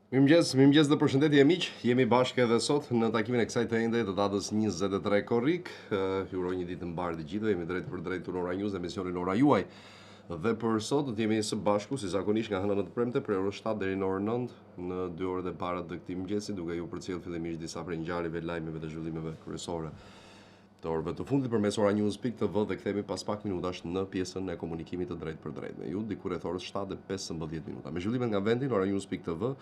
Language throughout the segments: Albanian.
Mirëmëngjes dhe përshëndetje miq. Jemi bashkë edhe sot në takimin e kësaj të ende të datës 23 korrik. Ju uroj një ditë të mbarë të gjithëve. Jemi drejt për drejt në Ora News, emisionin Ora Juaj. Dhe për sot do të jemi së bashku si zakonisht nga hëna në të premte për orën 7 deri në orën 9 në 2 orët e para të këtij mëngjesi, duke ju përcjellë fillimisht disa prej ngjarjeve, lajmeve dhe zhvillimeve kryesore të orëve të fundit përmes Ora News.tv dhe kthehemi pas pak minutash në pjesën e komunikimit të drejt për drejt me ju diku rreth orës 7:15 minuta. Me zhvillimet nga vendi në Ora News.tv,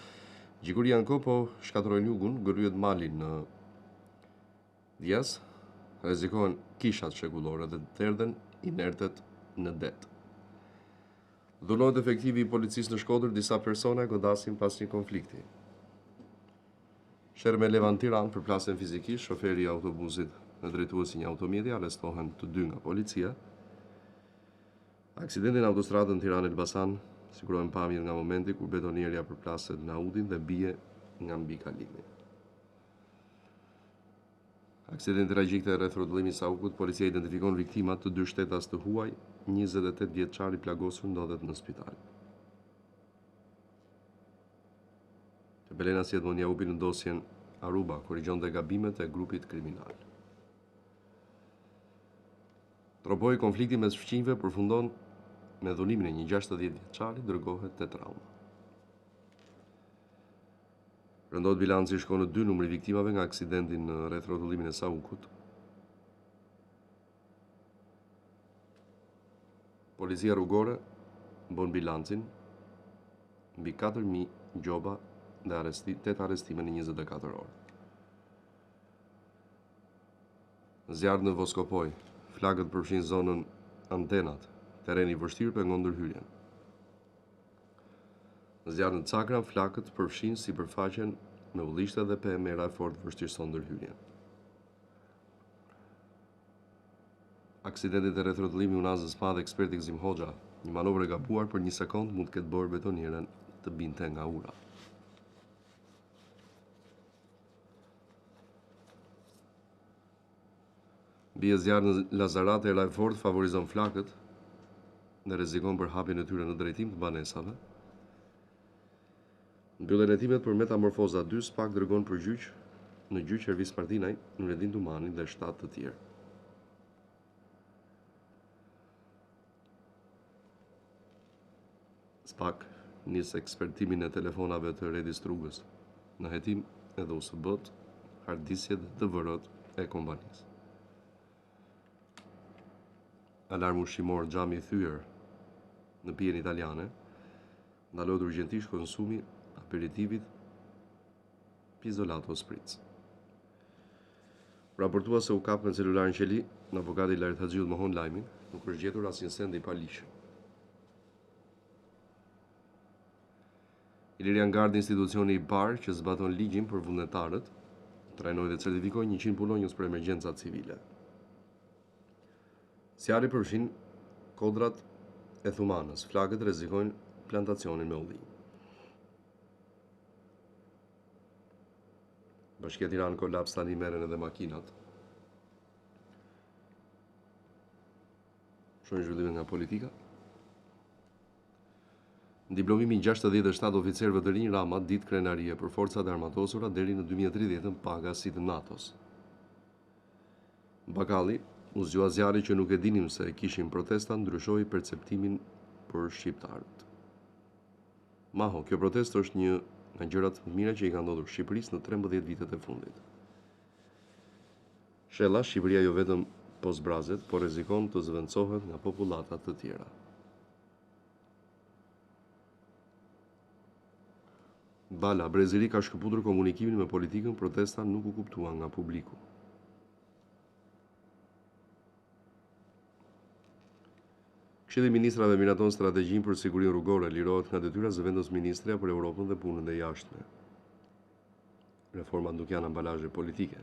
Gjiguri Janko po shkatërrojnë jugun, gërryet malin në Djes, rrezikohen kishat shekullore dhe të erdhen inertet në det. Dhunohet efektivi i policisë në Shkodër, disa persona godasin pas një konflikti. Sherme Levan Tiranë përplasen fizikisht, shoferi i autobusit dhe drejtuesi një automjeti arrestohen të dy nga policia. Aksidentin në autostradën Tiranë-Elbasan sigurohen pamjet nga momenti kur betonierja përplaset në Audin dhe bie nga mbi kalimi. Aksidenti tragjik të rreth rrotullimit Saukut, policia identifikon viktimat të dy shtetas të huaj, 28 vjeçari plagosur ndodhet në spital. Belena Siedmonia upi në dosjen Aruba, korrigjonte gabimet e grupit kriminal. Tropoi konflikti mes fëmijëve përfundon me dhunimin e një 60 vjeçari, dërgohet te trauma. Rëndohet bilanci, shkon në 2 numri viktimave nga aksidenti në rreth rrotullimin e Saukut. Policia rrugore bën bilancin mbi 4000 gjoba dhe 8 arrestime në 24 orë. Zjarr në Voskopoj, flagët përfshin zonën Antenat, terreni i vështirë pengon ndërhyrjen. Zjarr në Cakra, flagët përfshin sipërfaqen me ullishte dhe PMR fort vështirëson ndërhyrjen. Aksidenti të rreth rrotullimit Unazës Madhe, eksperti Gzim Hoxha, një manovër e gabuar për një sekond mund të ketë bërë betonierën të binte nga ura. Bie zjarr në Lazarate, Lajfort favorizon flakët dhe rrezikon për hapjen e tyre në drejtim të banesave. Mbyllen hetimet për Metamorfoza 2, SPAK dërgon për gjyq në gjyq Ervis Martinaj, Nuredin Dumani dhe 7 të tjerë. SPAK nis ekspertimin e telefonave të Redis Rrugës në hetim edhe USB-t, hardisjet dhe DVD-t e kompanisë. Alarm ushqimor, xhami i thyer në pijen italiane, ndalohet urgjentisht konsumi aperitivit Pizzolato Spritz. Raportua se u kap me celularin qeli, në avokati Lajrit Haxhiut mohon lajmin, nuk është gjetur asnjë send i palishëm. Ilirian Gard, institucioni i parë që zbaton ligjin për vullnetarët, trajnoi dhe certifikoi 100 punonjës për emergjenca civile. Sjarri përfshin kodrat e Thumanës, flagët rrezikojnë plantacionin me ullinj. Bashkia Tiranë kolaps, tani merren edhe makinat. Shohim zhvillimet nga politika. Diplomimi 67 oficerëve të rinj Rama, ditë krenarie për forcat e armatosura deri në 2030 paga si të NATO-s. Bakalli u zgjua zjarri që nuk e dinim se kishin protesta, ndryshoi perceptimin për shqiptarët. Maho, kjo protestë është një nga gjërat më mira që i ka ndodhur Shqipërisë në 13 vitet e fundit. Shella, Shqipëria jo vetëm po zbrazet, por rrezikon të zvendësohet nga popullata të tjera. Bala, Brezili ka shkëputur komunikimin me politikën, protesta nuk u kuptuan nga publiku. Këshilli i Ministrave miraton strategjinë për sigurinë rrugore, lirohet nga detyra zëvendos ministrja për Europën dhe punën e jashtme. Reformat nuk janë ambalazhe politike.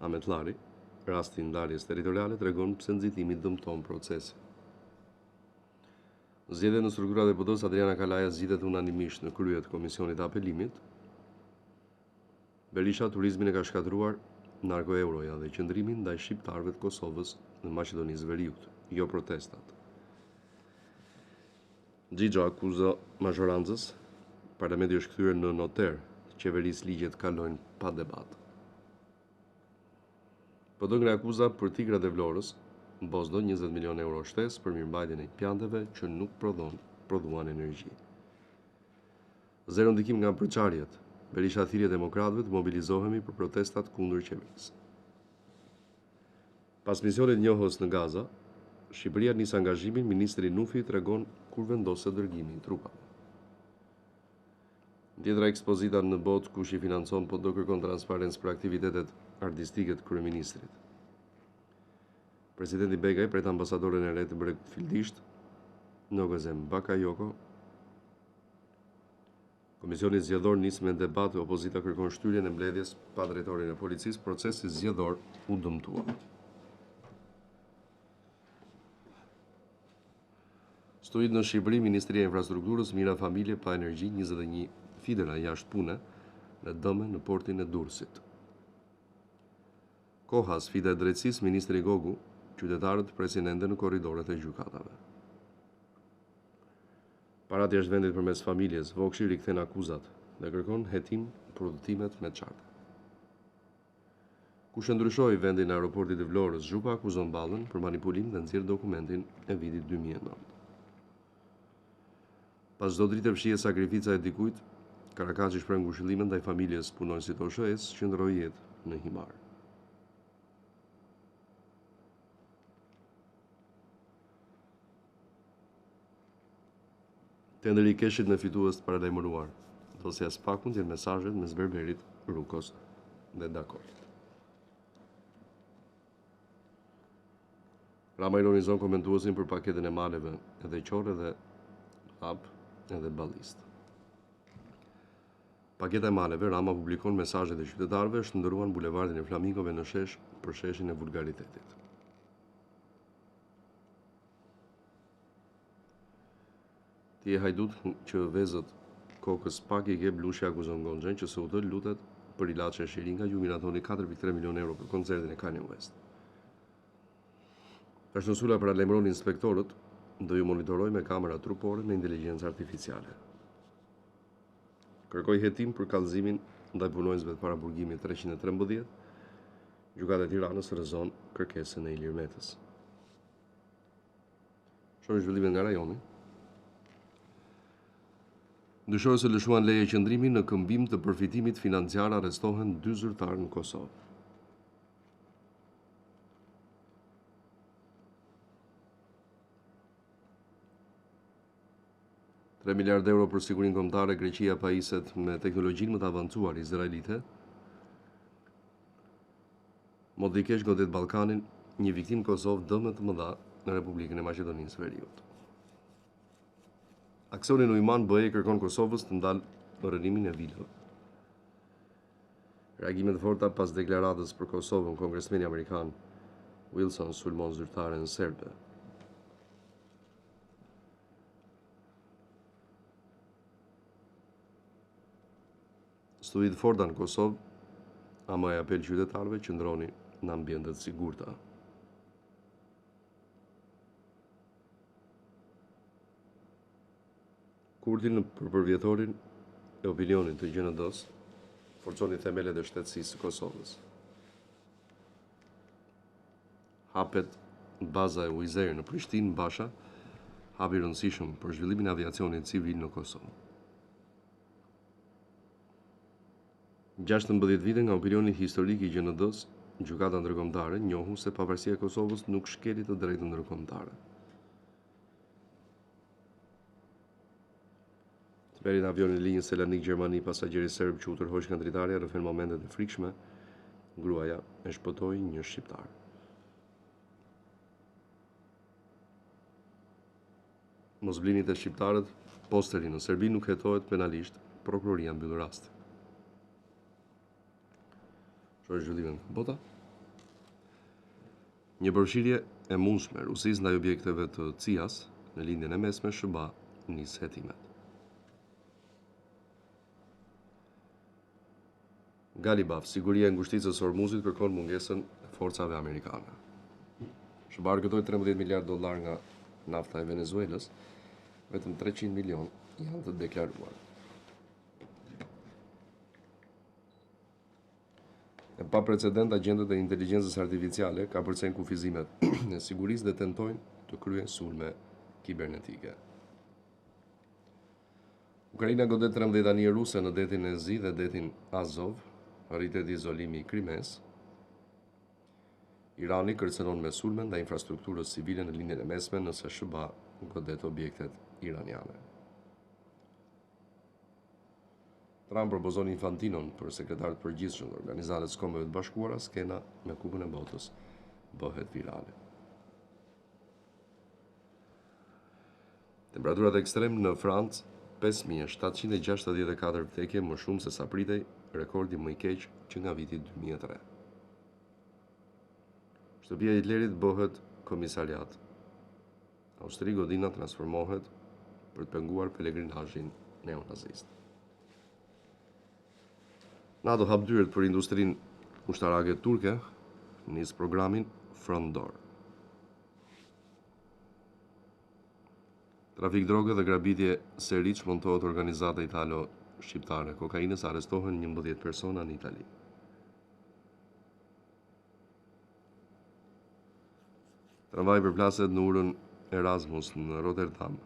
Ahmet Llari, rasti i ndarjes territoriale tregon pse nxitimi dëmton procesin. Zgjedhjet në strukturat e PD-s, Adriana Kalaja zgjitet unanimisht në krye të komisionit të apelimit. Berisha turizmin e ka shkatruar narko-euroja dhe qëndrimin ndaj shqiptarëve të Kosovës në Maqedonisë Veriut, jo protestat. Xhixha akuzo mazhorancës Parlamenti është kthyer në noter, qeverisë ligjet kalojnë pa debat. PD ngre akuza për Tigrat e Vlorës, Bosdo 20 milion euro shtesë për mirëmbajtjen e pjanteve që nuk prodhuan energji. Zero ndikim nga përçarjet. Berisha thirrje demokratëve të mobilizohemi për protestat kundër qeverisë. Pas misionit njohës në Gaza, Shqipëria nis angazhimin, ministri Nufi tregon kur vendoset dërgimi i trupave. Tjetra ekspozita në botë kush i financon po do kërkon transparencë për aktivitetet artistike të kryeministrit. Presidenti Begaj pret ambasadoren e re të Bregut Fildisht, Nogozem Bakayoko. Komisioni zgjedhor nis me debat, opozita kërkon shtyrjen e mbledhjes pa drejtorin e policisë, procesi zgjedhor u dëmtua. Studiet në Shqipëri, Ministria e Infrastrukturës, mira familje pa energji, 21 fidera jashtë pune në dëme në portin e Durrësit. Koha, sfida e drejtësisë, Ministri Gogu, qytetarët presin ende në korridoret e gjykatave. Parat jashtë vendit përmes familjes, Vokshi rikthen akuzat dhe kërkon hetim për udhëtimet me çartë. Kush e ndryshoi vendin e aeroportit të Vlorës, Zhupa akuzon Ballën për manipulim dhe nxjerr dokumentin e vitit 2009. Pas çdo drite fshihet sakrifica e dikujt, Karakaçi shpreh ngushëllime ndaj familjes punonësit të OSHE-s që ndroi jetë në himar. Tenderi i keshit në fitues të paralajmëruar. Dosja Spakun janë mesazhet mes Berberit, Rukos dhe Dakorit. Rama ironizon komentuesin për paketën e maleve, edhe Qorre dhe Hap edhe Ballist. Paketa e maleve, Rama publikon mesazhet e qytetarëve, shndruan bulevardin e Flamingove në shesh për sheshin e vulgaritetit. Ti e hajdut që vezët kokës pak i ke, Blushi akuzon Gonxhen që SUT lutet për ilaçe shiringa, ju miratoni 4.3 milion euro për koncertin e Kanye West. Tashnusula para lajmëron inspektorët, do ju monitoroj me kamera trupore me inteligjencë artificiale. Kërkoi hetim për kallëzimin ndaj punonjësve të paraburgimit 313, Gjykata e Tiranës rrezon kërkesën e Ilir Metës. Shohim zhvillimet nga rajoni. Dyshojnë se lëshuan leje qëndrimi në këmbim të përfitimit financiar, arrestohen 2 zyrtarë në Kosovë. $3 miliard për sigurinë kombëtare, Greqia pajiset me teknologjinë më të avancuar izraelite. Modrikesh godet Ballkanin, një viktim Kosovë dëme të mëdha në Republikën e Maqedonisë Veriut. Aksioni në Ujman, BE kërkon Kosovës të ndalë rënimin e vilëve. Reagimet forta pas deklaratës për Kosovën, kongresmeni amerikan Wilson sulmon zyrtaren serbe. Studit forta në Kosovë, ama e apel qytetarëve që ndroni në ambientet sigurta. Kurti në përvjetorin e opinionit të GND-s forconi themelet e shtetësisë së Kosovës. Hapet baza e UIZER në Prishtinë, Basha, hapi i rëndësishëm për zhvillimin e aviacionit civil në Kosovë. 16 vite nga opinioni historik i GND-s, Gjykata Ndërkombëtare njohu se pavarësia e Kosovës nuk shkeli të drejtën ndërkombëtare. Merit avionin linjës Selanik Gjermani, pasagjeri serb që u tërhoq nga dritarja rrëfen momentet e frikshme, gruaja e shpëtoi një shqiptar. Mos blini te shqiptarët, posteri në Serbi nuk hetohet penalisht, prokuroria mbyll rastin. Shoh zhvillimin bota. Një përfshirje e mundshme Rusisë ndaj objekteve të CIA-s në lindjen e mesme SHBA nis hetimet. Galibaf, siguria e ngushticës së Hormuzit kërkon mungesën e forcave amerikane. SHBA argëtoi $13 miliard nga nafta e Venezuelës, vetëm 300 milion janë të deklaruar. E pa precedent, agentët e inteligjencës artificiale ka përcen kufizimet e sigurisë dhe tentojnë të kryen sulme kibernetike. Ukraina godet 13 anije ruse në detin e Zi dhe detin Azov, rritet izolimi i Krimes. Irani kërcënon me sulme ndaj infrastrukturës civile në lindjen e mesme nëse SBA godet objektet iraniane. Trump propozon Infantinon për sekretar të përgjithshëm të Organizatës së Kombeve të Bashkuara, skena me Kupën e Botës bëhet virale. Temperaturat ekstrem në Francë, 5764 vdekje, më shumë se sa pritej, rekordi më i keq që nga viti 2003. Shtëpia e Hitlerit bëhet komisariat. Austri godina transformohet për të penguar pelegrinazhin neonazist. NATO hap dyert për industrinë ushtarake turke, nis programin Front Door. Trafik droge dhe grabitje seri çmontohet organizata italo-shqiptare kokainës, arrestohen 11 persona në Itali. Tramvaj përplaset në urën Erasmus në Rotterdam,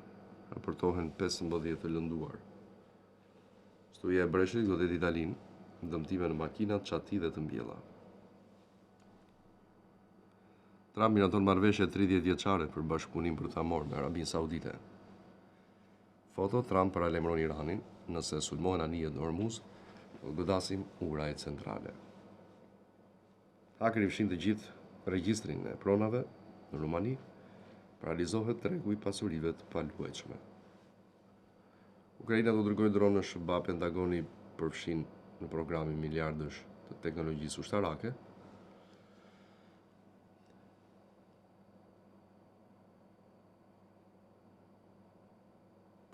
raportohen 15 të lënduar. Studia e Breshtit godet Italinë, dëmtime në makinat, çati dhe të mbjella. Trump miraton marrëveshje 30 vjeçare për bashkëpunim bërthamor me Arabinë Saudite. Foto: Trump paralajmëron Iranin, nëse sulmohen anijet në Hormuz, do godasim urajet centrale. Hakeri fshin të gjithë regjistrin e pronave në Rumani, paralizohet tregu i pasurive të paluajtshme. Ukraina do dërgojë dronë në SBA, Pentagoni përfshin në programin miliardësh të teknologjisë ushtarake.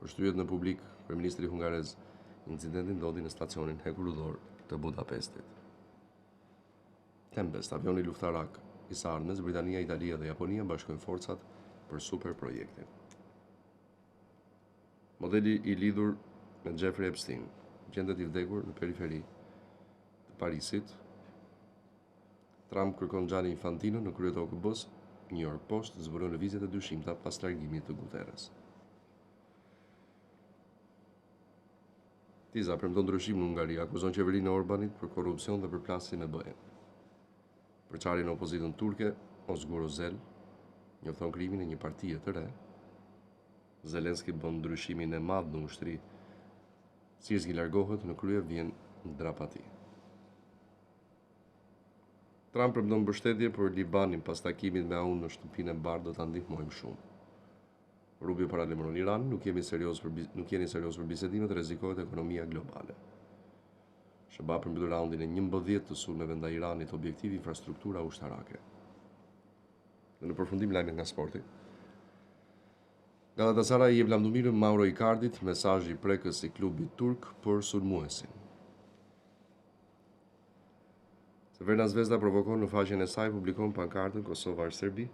Përshtyhet në publik kryeministri hungarez. Incidenti ndodhi në stacionin hekurudhor të Budapestit. Tempest, avioni luftarak i sarmes, Britania, Italia dhe Japonia bashkojnë forcat për super projektin. Modeli i lidhur me Jeffrey Epstein gjendet i vdekur në periferi të Parisit. Trump kërkon Gianni Infantino në krye të OKB-s. New York Post zbulon lëvizjet e dyshimta pas largimit të Guterres. Tiza premton ndryshim në Hungari, akuzon qeverinë e Orbanit për korrupsion dhe përplasje me BE. Përçarjen e opozitën turke, Ozgur Özel njofton krimin e një partie të re. Zelenski bën ndryshimin e madh në ushtri. Sirski largohet, në krye vjen drapati. Trump premton mbështetje për Libanin pas takimit me AU në shtëpinë e bardhë, do ta ndihmojmë shumë. Rubio paralajmëron Iran, nuk jeni serioz për bisedimet, rrezikohet ekonomia globale. SBA përmbyll raundin e 11 të sulmeve ndaj Iranit, objektiv infrastruktura ushtarake. Në përfundim lajmet nga sporti. Galatasaray jep lavdëmirën Mauro Icardit, mesazhi i prekës i klubit turk për sulmuesin. Crvena Zvezda provokon në faqen e saj, publikon pankartën Kosovar-Serbi.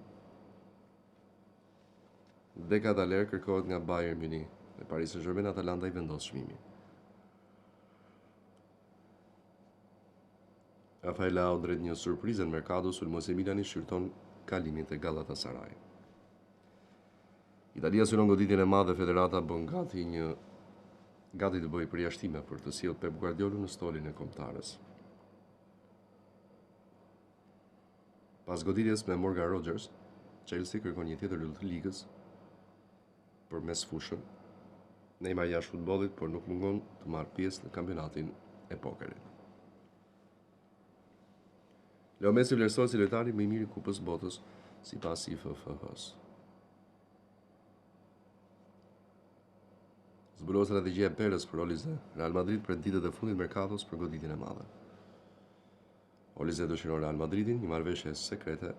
Deka Daler kërkohet nga Bayern Munich dhe Paris Saint-Germain, Atalanta i vendos çmimin. Rafael Leao drejt një surprizë në merkato, sulmuesi i Milanit shqyrton kalimin te Galatasaray. Italia synon goditjen e madhe, federata bën gati të bëjë përjashtime për të sjellë Pep Guardiola në stolin e kombëtarës. Pas goditjes me Morgan Rogers, Chelsea kërkon një tjetër lull të ligës për mes fushën. Neymar jashtë futbollit, por nuk mungon të marrë pjesë në kampionatin e pokerit. Leo Messi vlerësohet si lojtari më i mirë i Kupës së Botës sipas IFFH-s. Zbulohet strategjia e Perez për Olise. Real Madrid pret ditët e fundit merkatos për goditjen e madhe. Olise dëshiron Real Madridin, një marrëveshje sekrete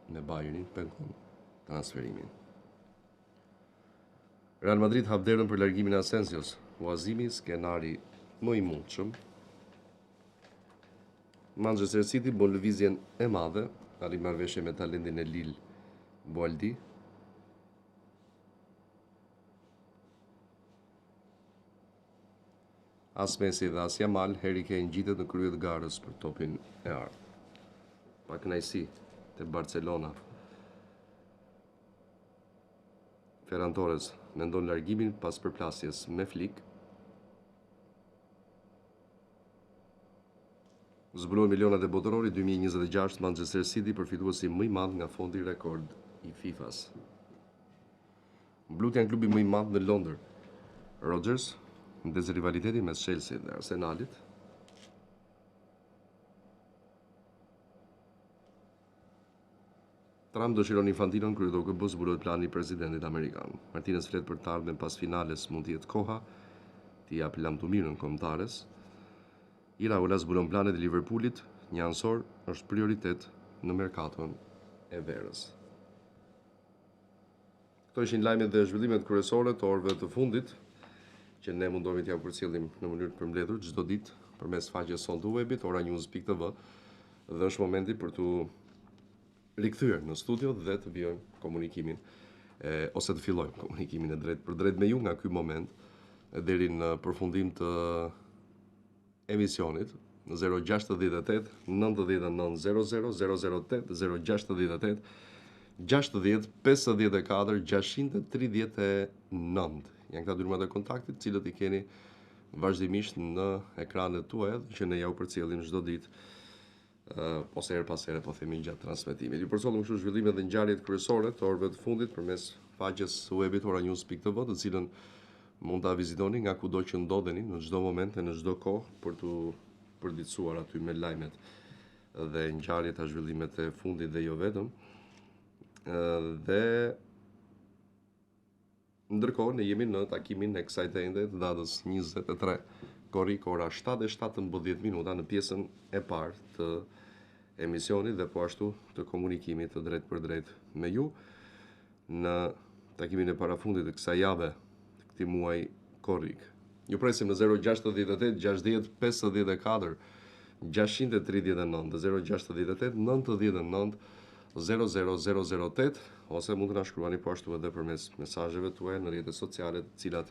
me Bayernin pengon transferimin. Real Madrid hap derën për largimin e Asensios. Huazimi, skenari më i mundshëm. Manchester City bën lëvizjen e madhe, arrin marrëveshje me talentin e Lille, Boaldi. as Messi dhe as Yamal, Harry Kane gjitet në krye të garës për topin e ardhur. Pa kënaqësi te Barcelona. Ferran Torres mendon largimin pas përplasjes me Flick. Zbuluan milionat e botërori 2026 Manchester City përfituesi më i madh nga fondi rekord i FIFA-s. Blut janë klubi më i madh në Londër. Rodgers ndez rivalitetin mes Chelsea dhe Arsenalit. Trump dëshiron Infantinon krye të OKB zbulohet plani i presidentit amerikan. Martinez flet për të ardhmen pas finales mund të jetë koha t'i jap lamtumirën kombëtares. Iraola zbulon planet e Liverpoolit, një ansor është prioritet në merkaton e verës. Këto ishin lajmet dhe zhvillimet kryesore të orëve të fundit, që ne mundohemi t'ja përcjellim në mënyrë të përmbledhur çdo ditë përmes faqes sonë të webit oranews.tv dhe është momenti për t'u rikthyer në studio dhe të vijojmë komunikimin ose të fillojmë komunikimin e drejt për drejt me ju nga ky moment deri në përfundim të emisionit në 068 99 00 008 068 60 54 639. Janë këta dy numrat e kontaktit, cilët i keni vazhdimisht në ekranet tuaja që ne ja u përcjellim çdo ditë ose her pas here po themi gjatë transmetimit. Ju përcjellim kështu zhvillimet dhe ngjarjet kryesore të orëve të fundit përmes faqes webit oranews.tv, të cilën mund ta vizitoni nga kudo që ndodheni në çdo moment e në çdo kohë për t'u përditësuar aty me lajmet dhe ngjarjet e zhvillimet e fundit dhe jo vetëm. Dhe ndërkohë ne jemi në takimin e kësaj tende të datës 23 korrik ora 7:17 minuta në pjesën e parë të emisionit dhe po ashtu të komunikimit të drejt për drejt me ju në takimin e parafundit të kësaj jave këtij muaji korrik. Ju presim në 068 60 54 639 068 99 00008 ose mund të na shkruani po ashtu edhe përmes mesazheve tuaja në rrjetet sociale, të cilat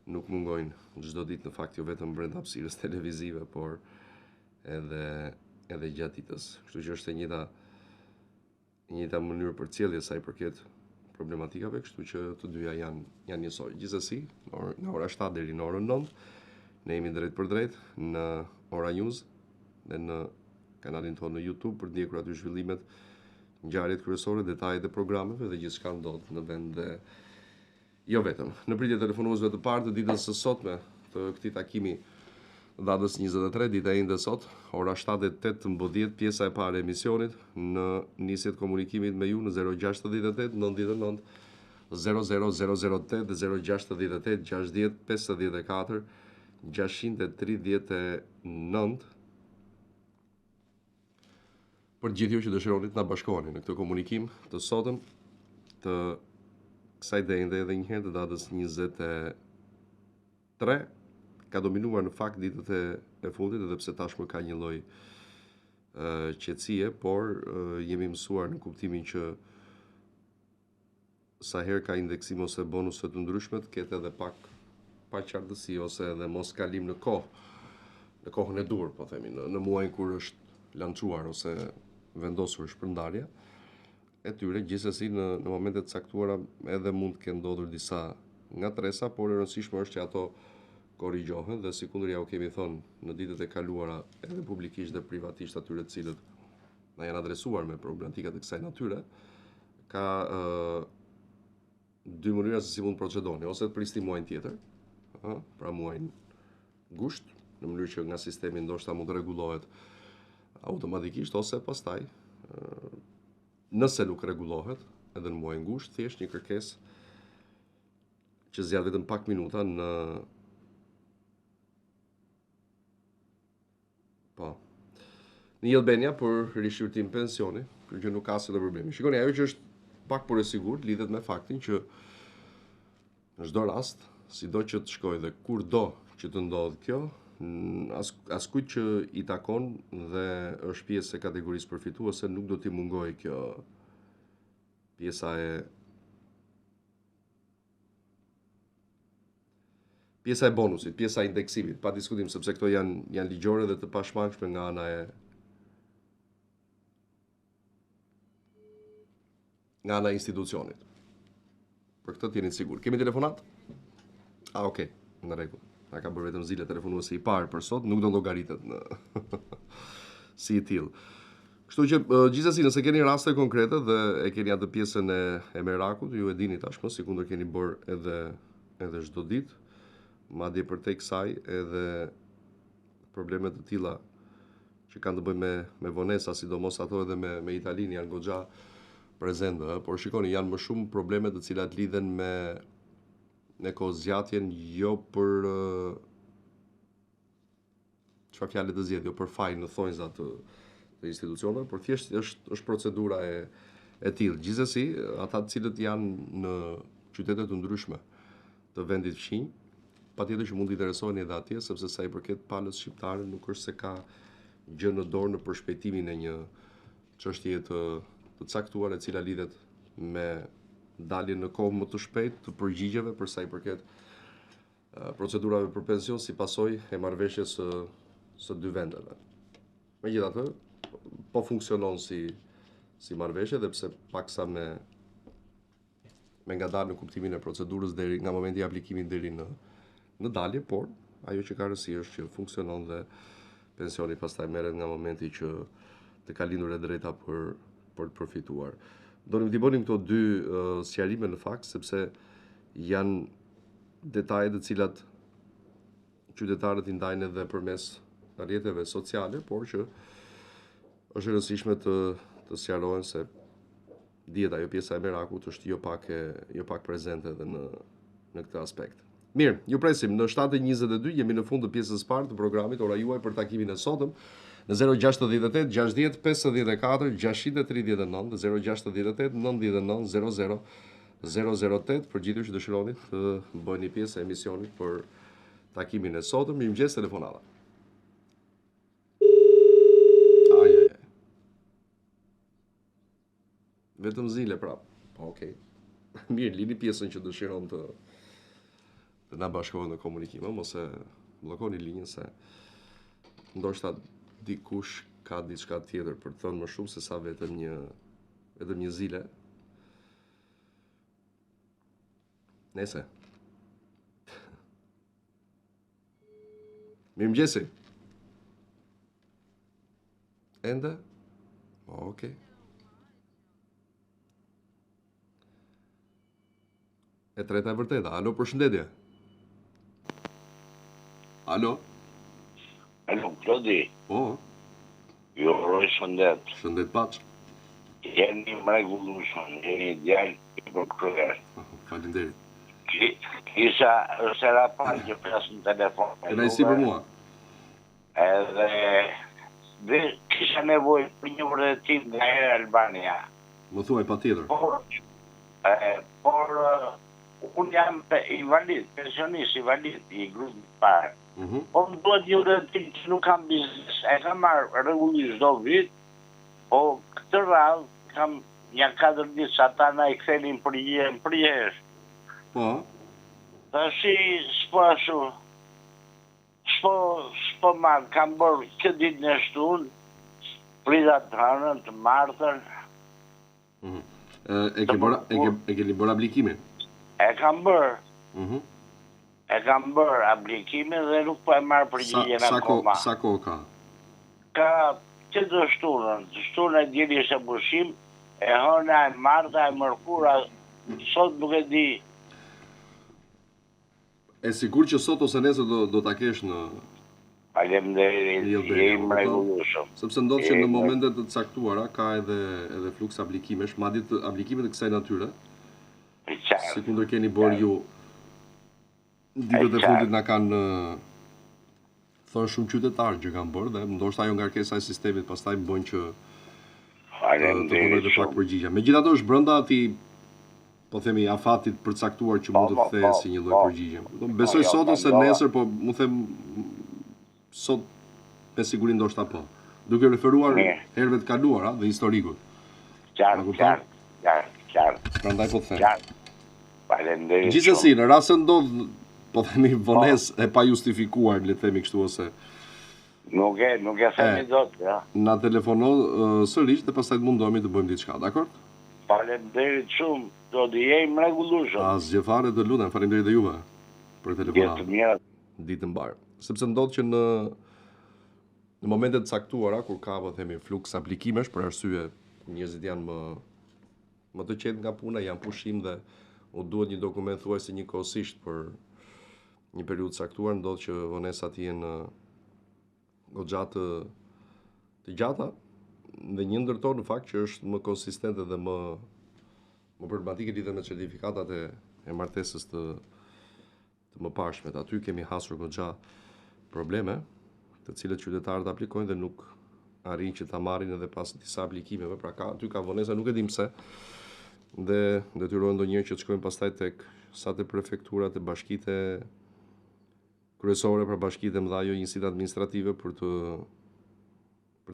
nuk mungojnë çdo ditë, në fakt jo vetëm brenda hapësirës televizive, por edhe gjatë ditës. Kështu që është e njëjta mënyrë përcjellje sa i përket problematikave, kështu që të dyja janë njësoj. Gjithsesi, nga ora 7 deri në orën 9, ne jemi drejt për drejt në Ora News dhe në kanalin tonë në YouTube për të ndjekur aty zhvillimet, ngjarjet kryesore, detajet e programeve dhe gjithçka ndodh në vend dhe jo vetëm. Në pritje telefonuesve të parë të ditës së sotme të këtij takimi datës 23, dita e ende sot, ora 7:18, pjesa e parë e emisionit, në nisje të komunikimit me ju në 068 99 00008 068 60 54 639. Për gjithë ju që dëshironi të na bashkoheni në këtë komunikim të sotëm të kësaj ende edhe një herë të datës 23, ka dominuar në fakt ditët e fundit, edhe pse tashmë ka një lloj qetësie, por jemi mësuar në kuptimin që sa herë ka indeksim ose bonuse të ndryshme, të ketë edhe pak paqartësi ose edhe mos kalim në kohën e dur, po themi, në muajin kur është lançuar ose vendosur shpërndarja e tyre. Gjithsesi në momentet caktuara edhe mund të kenë ndodhur disa ngatresa, por e rëndësishme është që ato korrigjohen dhe sikundër ja u kemi thënë në ditët e kaluara edhe publikisht dhe privatisht atyre të cilët na janë adresuar me problematika të kësaj natyre, ka dy mënyra se si mund procedoni, ose të prisni muajin tjetër, pra muajin gusht, në mënyrë që nga sistemi ndoshta mund të rregullohet automatikisht, ose pastaj nëse nuk rregullohet edhe në muajin gusht, thjesht një kërkesë që zgjat vetëm pak minuta në Albania për rishqyrtim pensioni, për që nuk ka asnjë problemi. Shikoni, ajo që është pak por e sigurt lidhet me faktin që në çdo rast, sido që të shkojë dhe kurdo që të ndodhë kjo, askujt që i takon dhe është pjesë e kategorisë përfituese, nuk do t'i mungojë kjo pjesa Pjesa e bonusit, pjesa e indeksimit, pa diskutim, sepse këto janë ligjore dhe të pashmangshme nga ana e institucionit. Për këtë t'jeni sigur. Kemi telefonat? Okej, në rregull. Na ka bërë vetëm zile telefonuesi i parë për sot, nuk do llogaritet në si i tillë. Kështu që gjithsesi nëse keni raste konkrete dhe e keni atë pjesën e merakut, ju e dini tashmë, sikundër keni bërë edhe çdo ditë, madje përtej kësaj edhe problemet të tilla që kanë të bëjnë me vonesa, sidomos ato edhe me Italinë janë goxha prezente, por shikoni, janë më shumë probleme të cilat lidhen me kozgjatjen jo për çfarë fjalë të zgjedh, jo për fajin në thonjza të institucioneve, por thjesht është procedura e tillë. Gjithsesi, ata të cilët janë në qytete të ndryshme të vendit fqinj, patjetër që mund të interesoheni edhe atje, sepse sa i përket palës shqiptare nuk është se ka gjë në dorë në përshpejtimin e një çështjeje të caktuar e cila lidhet me daljen në kohë më të shpejtë të përgjigjeve për sa i përket procedurave për pension si pasojë e marrëveshjes së dy vendeve. Megjithatë, po funksionon si marrëveshje dhe pse paksa me ngadalë në kuptimin e procedurës deri nga momenti i aplikimit deri në dalje, por ajo që ka rëndësi është që funksionon dhe pensioni pastaj merret nga momenti që të ka lindur e drejta për të përfituar. Donim t'i bënim këto dy sqarime në fakt, sepse janë detaje të cilat qytetarët i ndajnë edhe përmes rrjeteve sociale, por që është e rëndësishme të sqarohen se dihet ajo pjesa e merakut është jo pak prezente edhe në këtë aspekt. Mirë, ju presim në 7:22, jemi në fund të pjesës së parë të programit Ora juaj për takimin e sotëm në 068 60 54 639 dhe 068 99 00 008 për gjithë që dëshironi të bëni pjesë e emisionit për takimin e sotëm. Mirëmëngjes telefonata. Vetëm zile prap. Okej. Mirë, lini pjesën që dëshiron të na bashkohen në komunikim, mos e bllokoni linjën se ndoshta dikush ka diçka tjetër për të thënë më shumë se sa vetëm një zile. Nese. Mirëmëngjesi. Ende? Okej. E treta e vërteta. Alo, përshëndetje. Alo? Alo, Klodi. Po. Ju uroj shëndet. Shëndet paç. Jeni mrekullueshëm, jeni djalë i përkryer. Faleminderit. Kisha është era parë që plas në telefon. Kënaqësi për mua. Edhe kisha nevojë për një vërtetim nga Air Albania. Më thuaj patjetër. Por unë jam invalid, pensionist invalid i grupit parë. Po më duhet një vërtetim që nuk kam biznes. E kam marrë rregullisht çdo vit, po këtë radhë kam një 4 ditë sa ata na i kthenin përgjegjës. Po. Tash s'po marrë, kam bërë këtë ditë në shtunë, prita të hënën, të martën. E keni bërë aplikimin? E kam bërë. E kam bërë aplikimin dhe nuk po e marrë përgjigjen akoma. Sa kohë ka? Ka që të shtunën e djeli se pushim, e hëna, e marta, e mërkura, sot nuk e di. E sigur që sot ose nesër do ta kesh në... Faleminderit, jemi mrekullueshëm. Sepse ndodh që në momente të caktuara ka edhe fluks aplikimesh, madje aplikime të kësaj natyre. Sikundër keni bërë ju, ditët e fundit na kanë thënë shumë qytetarë që kanë bërë dhe ndoshta ajo ngarkesa e sistemit pastaj bën që të bëhet pak përgjigje. Megjithatë është brenda atij, po themi, afatit përcaktuar që mund të kthehet si një lloj përgjigje. Besoj sot ose nesër, po mu them sot me siguri ndoshta po. Duke referuar herëve të kaluara dhe historikut. Qartë. Prandaj po them. Faleminderit. Gjithsesi, në rast se ndodh po themi vonesë e pa justifikuar, le të themi kështu ose Nuk e themi dot, ja. na telefono sërish dhe pastaj të mundohemi të bëjmë diçka, dakor? Faleminderit shumë, do të jemi mrekullueshëm. Asgjë fare, të lutem, faleminderit edhe juve për telefonatën. Të mira. Ditë mbar. Sepse ndodh që në momentet caktuara kur ka themi fluks aplikimesh për arsye njerëzit janë më të qetë nga puna, janë pushim dhe u duhet një dokument thuajse njëkohësisht për një periudhë caktuar, ndodh që vonesat janë goxha të gjata dhe një ndërto në fakt që është më konsistente dhe më problematike lidhet me certifikatat e martesës të mëparshme. Aty kemi hasur goxha probleme, të cilët qytetarët aplikojnë dhe nuk arrin që ta marrin edhe pas disa aplikimeve, pra aty ka vonesa, nuk e dim pse, dhe detyrohen ndonjëherë që të shkojnë pastaj tek sa të prefekturat e bashkitë kryesore, për bashkitë e mëdha, jo njësitë administrative për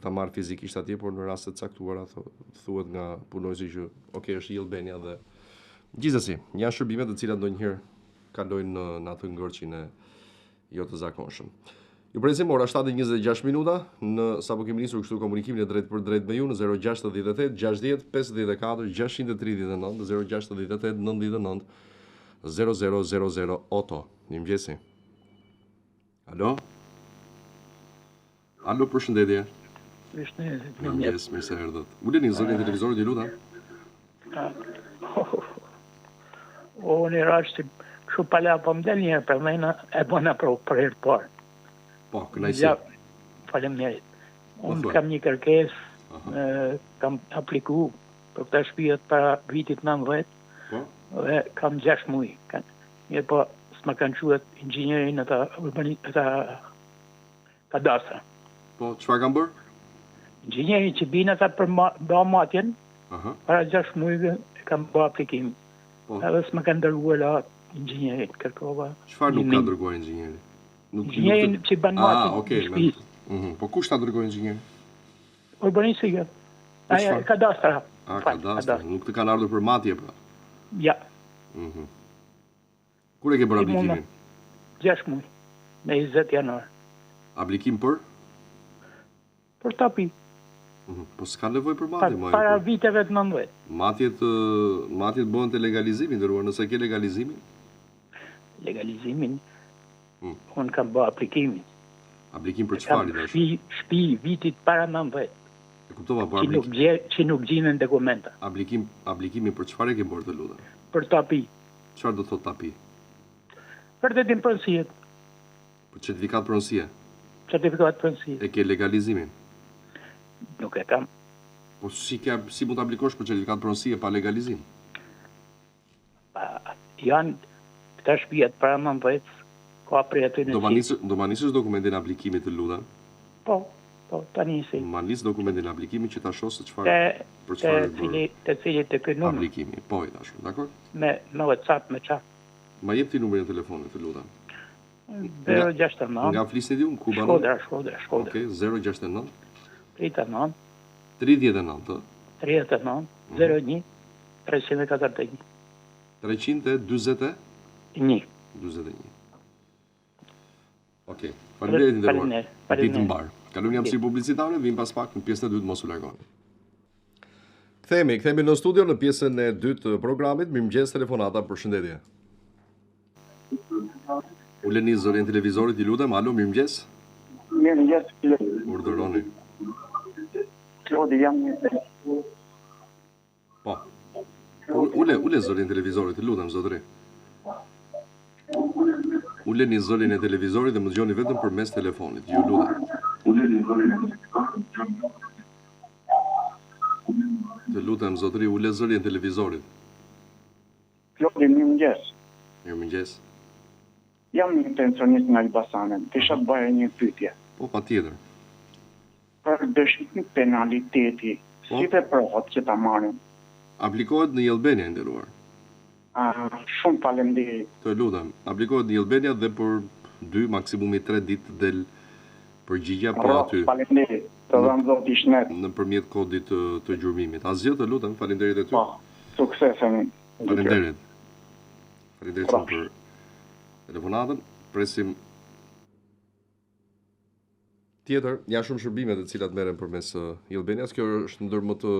ta marrë fizikisht atje, por në raste të caktuara thuhet nga punojësi që është i Albania dhe gjithsesi, janë shërbime të cilat ndonjëherë kalojnë në atë ngërçin e jo të zakonshëm. Ju presim ora 7:26 minuta, sapo kemi nisur kështu komunikimin e drejt për drejt me ju në 068 60 54 639 068 99 0000 Oto. Mirëmëngjesi. Alo? Alo, përshëndetje. Mirëmëngjes, mirë se erdhët. Uleni zërin e televizorit, ju lutem. Unë i rashti kështu pala po më del njerë për mejna e bëna për herë parë. Po, kënaqësi. Faleminderit. Unë kam një kërkesë, kam apliku për këta shtëpiat para vitit 19, dhe kam 6 muaj. Mirë po, s'ma kanë quhet inxhinierin ata kadastra. Po, çfarë kanë bërë? Inxhinierin që binë ata për matjen, para 6 muajve kam bërë aplikim. Edhe s'ma kanë dërguar inxhinierin, kërkova. Çfarë nuk ka dërguar inxhinierin? Inxhinierin që ban matjen në shtëpi. Po kush ta dërgoi inxhinierin? Urbanistika. Aja kadastra. Kadastra. Nuk të kanë ardhur për matje pra. Ja. Kur e ke bërë aplikimin? 6 muaj. Me 20 janar. Aplikim për? Për tapi. Po s'ka nevojë për matje, më. Para viteve të 19. Matjet bëhen te legalizimi, ndërruar nëse ke legalizimin? Legalizimin? Unë kam bërë aplikimin. Aplikim për çfarë dash? Shtëpi vitit para 19. E kuptova, po që nuk gjinen dokumenta. Aplikimin për çfarë ke bërë, të lutem? Për tapi. Çfarë do thot tapi? Për të dim pronësiet. Për certifikat pronësie? Certifikat pronësie. E ke legalizimin? Nuk e kam. Po si mund të aplikosh për certifikat pronësie pa legalizim? Janë këta shtëpiat para 19, ka prej aty në Do ma nisësh dokumentin e aplikimit, të lutem? Po, ta nisi. Ma nisë dokumentin e aplikimit që ta shoh se çfarë për çfarë të cilit të ky numër. Aplikimi, po i dashur, dakor? Me WhatsApp, me çfarë? Ma jep ti numrin e telefonit, të lutem. 069. Nga flisni ti unë, ku banon? Shkodra. Okej, 069 39 39 01 341. 341. 41. Okej, faleminderit nderuar. Ditë të mbar. Kalojmë jam si publicitare, vim pas pak në pjesën e dytë, mos u largoni. Kthehemi në studio në pjesën e dytë të programit. Mirëmëngjes, telefonata, përshëndetje. Uleni zërin televizorit, i lutem. Alo, mirëmëngjes. Mirëmëngjes. Urdhëroni. Klodi jam një. Po. Ule zërin televizorit, i lutem, zotëri. Uleni zërin e televizorit dhe më dëgjoni vetëm përmes telefonit. Ju lutem. Të lutem, zotëri, ule zërin e televizorit. Klodi, mirëmëngjes. Mirëmëngjes. Jam një pensionist nga Elbasanen. Kisha të bëja një pyetje. Po, patjetër. Për dëshmimin penaliteti, si veprohet që ta marrim? Aplikohet në Albania, nderuar. Shumë faleminderit. Të lutem, aplikohet në Albania dhe për 2 maksimumi 3 ditë del përgjigja për aty. Faleminderit. Të dham zoti shnet. Nëpërmjet kodit të gjurmimit. Asgjë, të lutem, faleminderit e ty. Po, suksesën. Faleminderit. Faleminderit shumë për telefonatën, presim tjetër, ja shumë shërbime të cilat merren përmes Albanias. Kjo është ndër më të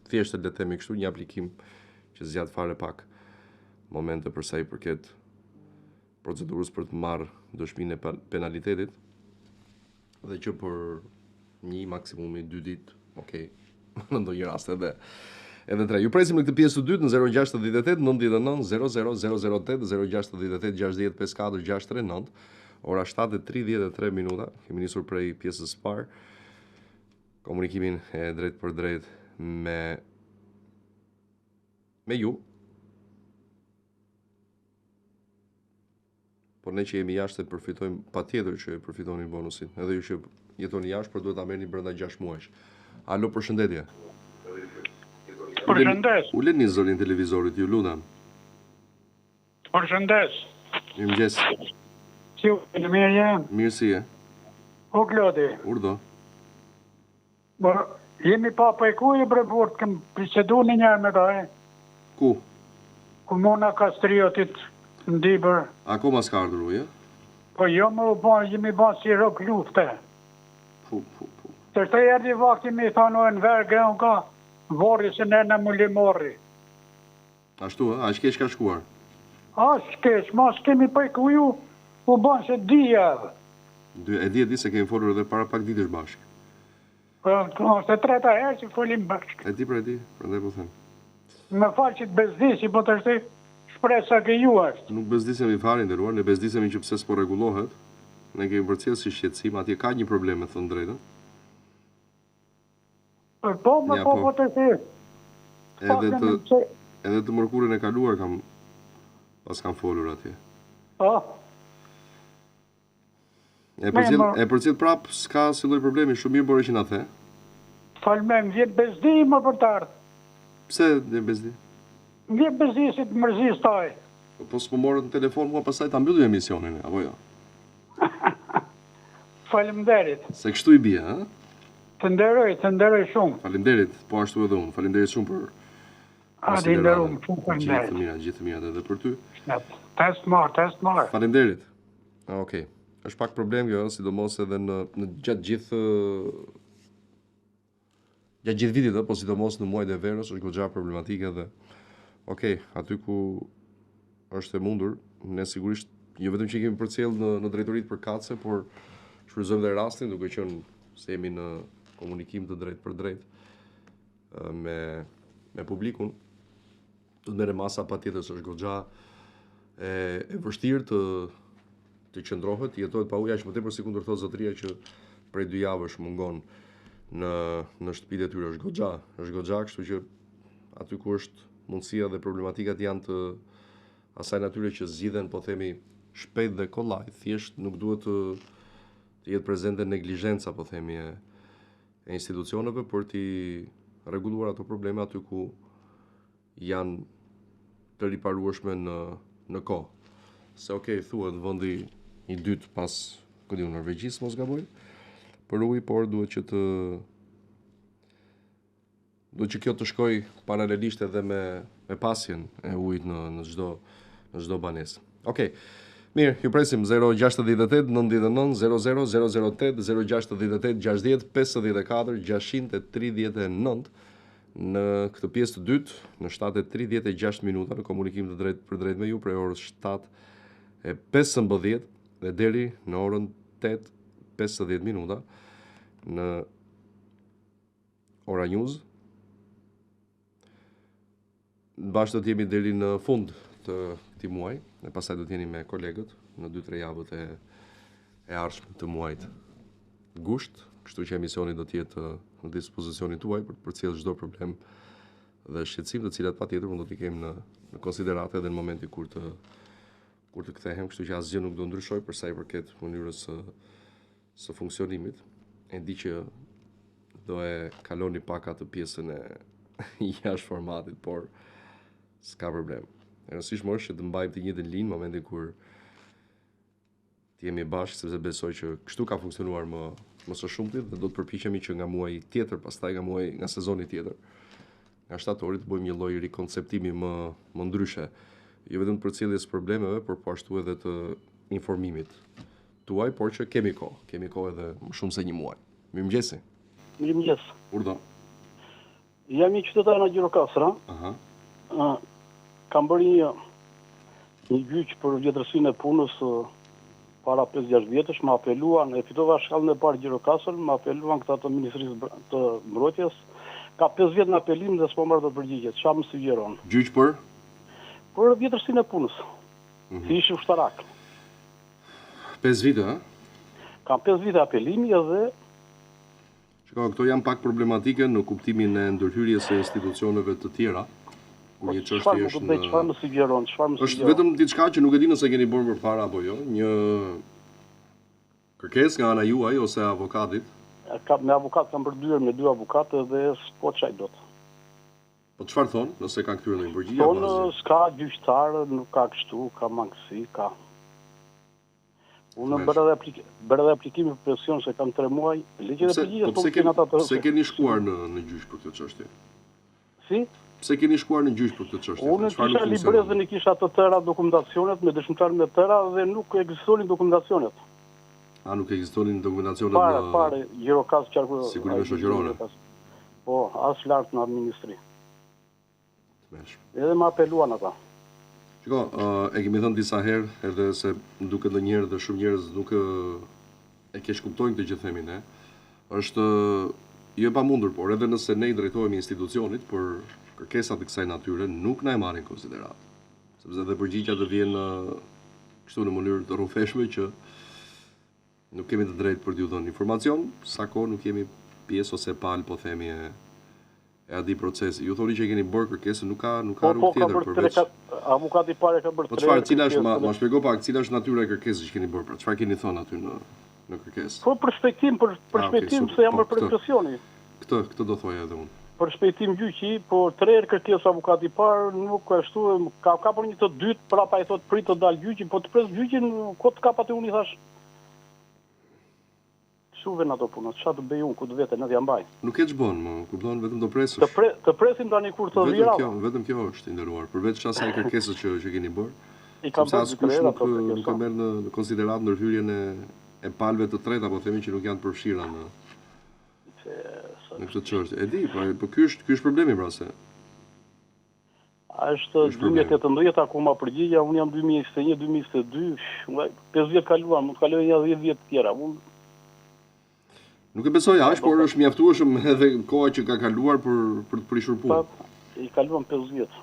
thjeshtë, le të themi kështu, një aplikim që zgjat fare pak momente për sa i përket procedurës për të marrë dëshminë e penalitetit, dhe që për një maksimumi 2 ditë, okay, në ndonjë rast edhe 3. Ju presim në këtë pjesë të dytë në 068 99 00 008 068 60 54 639, ora 7:33 minuta. Kemi nisur prej pjesës së parë komunikimin e drejt për drejt me ju. Por ne që jemi jashtë përfitojmë patjetër që përfitoni bonusin. Edhe ju që jetoni jashtë, por duhet ta merrni brenda 6 muajsh. Alo, përshëndetje. Përshëndes. Uleni zërin televizorit, ju lutem. Përshëndes. Mirëmëngjes. Si u në mirë jam? Mirë si je? O, Klodi. Urdo. Jemi pa për e ku i brevurt, këm prisedu një njerë me daj. Ku? Komuna Kastriotit, në Dibër. Akoma s'ka ardhur ujë? Po jo më u ba, jemi ba si rok lufte. Pu. Të shtë erdi vakti mi thonë në verë unë ka vorri se ne në mulli morri. Ashtu, a shkesh ka shkuar? A shkesh, ma s'kemi për e ku ju, u ba se dhja. E di se kemi folur edhe para pak ditësh bashkë. Po, se 3 herë që folim bashkë. E di, prandaj po them. Me falë që të bezdisi, po të shtë shpresa ke ju është. Nuk bezdisemi fare nderuar, ne bezdisemi që pse s'po rregullohet. Ne kemi përcjell si shqetësim, atje ka një problem me thënë drejtën. Po të shtë. Edhe të mërkurën e kaluar kam folur atje. Po. E përcjell prap, s'ka si lloj problemi, shumë mirë bore që na the. Falme, më vjet bezdi më për të ardhë. Pse dhe bezdi? Më vjet bezdi si të mërzis taj. Po s'po morët në telefon, mua pastaj ta mbyllim emisionin, apo jo? Faleminderit. Se kështu i bie, ha? Të nderoj shumë. Faleminderit, po ashtu edhe unë. Faleminderit shumë për Adi nderum, shumë faleminderit. Gjithë të mirat edhe për ty. Test marë. Faleminderit. Okej. Është pak problem kjo, sidomos edhe në gjatë gjithë vitit, po sidomos në muajt e verës është goxha problematike dhe aty ku është e mundur, ne sigurisht jo vetëm që kemi përcjell në drejtoritë për kace, por shfrytëzojmë dhe rastin duke qenë se jemi në komunikim të drejt për drejt me publikun. Do të merrem masa patjetër se është goxha e vështirë të qëndrohet, jetohet pa ujë, aq më tepër si kundërthot zotëria që prej 2 javësh mungon në shtëpitë e tyre. Është goxha, kështu që aty ku është mundësia dhe problematikat janë të asaj natyre që zgjidhen, po themi, shpejt dhe kollaj. Thjesht nuk duhet të jetë prezente neglizhenca, po themi, e institucioneve për t'i rregulluar ato probleme aty ku janë të riparueshme në kohë. Se thuhet vendi i dytë pas Norvegjisë, mos gaboj, për ujë, por duhet që kjo të shkoj paralelisht edhe me pasjen e ujit në çdo banesë. Mirë, ju presim 068 99 00 008 068 60 54 639 në këtë pjesë të dytë, në 7:36 minuta, në komunikim të drejt për drejt me ju, prej orës 7:15 dhe deri në orën 8:50 minuta në Ora News. Bashkë do të jemi deri në fund të këtij muaji, dhe pastaj do të jeni me kolegët në 2-3 javët e ardhshme të muajit gusht, kështu që emisioni do të jetë në dispozicionin tuaj për të përcjellë çdo problem dhe shqetësim, të cilat patjetër mund do t'i kemi në konsiderate edhe në momentin kur të kthehen, kështu që asgjë nuk do ndryshoj për sa i përket mënyrës së funksionimit. E di që do e kaloni pak atë pjesën e jashtë formatit, por s'ka problem. E rëndësishme është që të mbajmë të njëjtën linjë në momentin kur të jemi bashkë, sepse besoj që kështu ka funksionuar më së shumti dhe do të përpiqemi që nga muaji tjetër, pastaj nga sezoni tjetër, nga shtatori, të bëjmë një lloj rikonceptimi më ndryshe, jo vetëm përcjelljes problemeve, por po ashtu edhe të informimit tuaj, por që kemi kohë edhe më shumë se 1 muaj. Mirëmëngjesi. Mirëmëngjes. Urdhon. Jam një qytetar në Gjirokastra. Kam bërë një gjyq për vjetërsinë e punës para 5-6 vjetësh, më apeluan, e fitova shkallën e parë Gjirokastrën, më apeluan këta të Ministrisë të Mbrojtjes. Ka 5 vjet në apelim dhe s'po marrë të përgjigjet. Çfarë më sugjeron? Gjyq për? Për vjetërsinë e punës. Si ishi ushtarak. 5 vite, ha? Kam 5 vite apelimi edhe këto janë pak problematike në kuptimin e ndërhyrjes së institucioneve të tjera. Një çështje është në... Çfarë më sugjeron? Është vetëm diçka që nuk e di nëse keni bërë përpara apo jo, një kërkesë nga ana juaj ose avokatit. Me avokat kam përdyer me 2 avokatë dhe s'po çaj dot. Po çfarë thonë, nëse kanë kthyer ndonjë përgjigje? Thonë s'ka gjyqtar, nuk ka kështu, ka mangësi, ka. Unë bërë edhe aplikimi për pension se kam 3 muaj. Ligjet e përgjigjes po kemi ata të. Pse keni shkuar në gjyq për këtë çështje? Si? Pse keni shkuar në gjyq për këtë çështje? Unë kisha librezën e kisha të tëra dokumentacionet me dëshmitar me tëra dhe nuk ekzistonin dokumentacionet. A nuk ekzistonin dokumentacionet në pare Gjirokastër qarku sigurime shoqërore? Po, as lart në ministri. Edhe më apeluan ata. Shiko, e kemi thënë disa herë, edhe se duket ndonjëherë dhe shumë njerëz nuk e keq kuptojnë këtë që themi ne. Është jo e pamundur, por edhe nëse ne i drejtohemi institucionit për kërkesat e kësaj natyre, nuk na e marrin konsiderat. Sepse edhe përgjigja do vjen kështu në mënyrë të rrufeshme që nuk kemi të drejtë për t'ju dhënë informacion, sa kohë nuk jemi pjesë ose palë, po themi e ati procesi. Ju thoni që keni bërë kërkesën, nuk ka rrugë tjetër përveç. Avokati i parë ka bërë 3. Po çfarë, cila është, ma shpjego pak, cila është natyra e kërkesës që keni bërë? Pra çfarë keni thënë aty në kërkesë? Po për shpejtim, se jam bërë për presioni. Këtë do thoja edhe unë. Për shpejtim gjyqi, po 3 herë kërkesë avokati i parë, nuk ashtu, ka për një të dytë, prapa i thot prit të dalë gjyqi, po të pres gjyqin, ko të kap aty unë i thash. Shuve në ato punët, çfarë të bëj unë, ku të vete, në t'ja mbaj. Nuk e ç'bën, më kupton, vetëm do presësh. Të presim tani kur të vira. Vetëm kjo është i nderuar, përveç asaj kërkesës që keni bërë. I kam bërë askush nuk ka merr në konsiderat ndërhyrjen e palëve të treta, po themi që nuk janë të përfshira në këtë çështje. E di, po ky është problemi pra se. Është 2018 akoma përgjigja, unë jam 2021, 2022, 5 vjet kaluan, mund të kalojë 10 vjet të tjera. Nuk e besoj aq, por është mjaftueshëm edhe koha që ka kaluar për të prishur punë. I kaluan 5 vjet.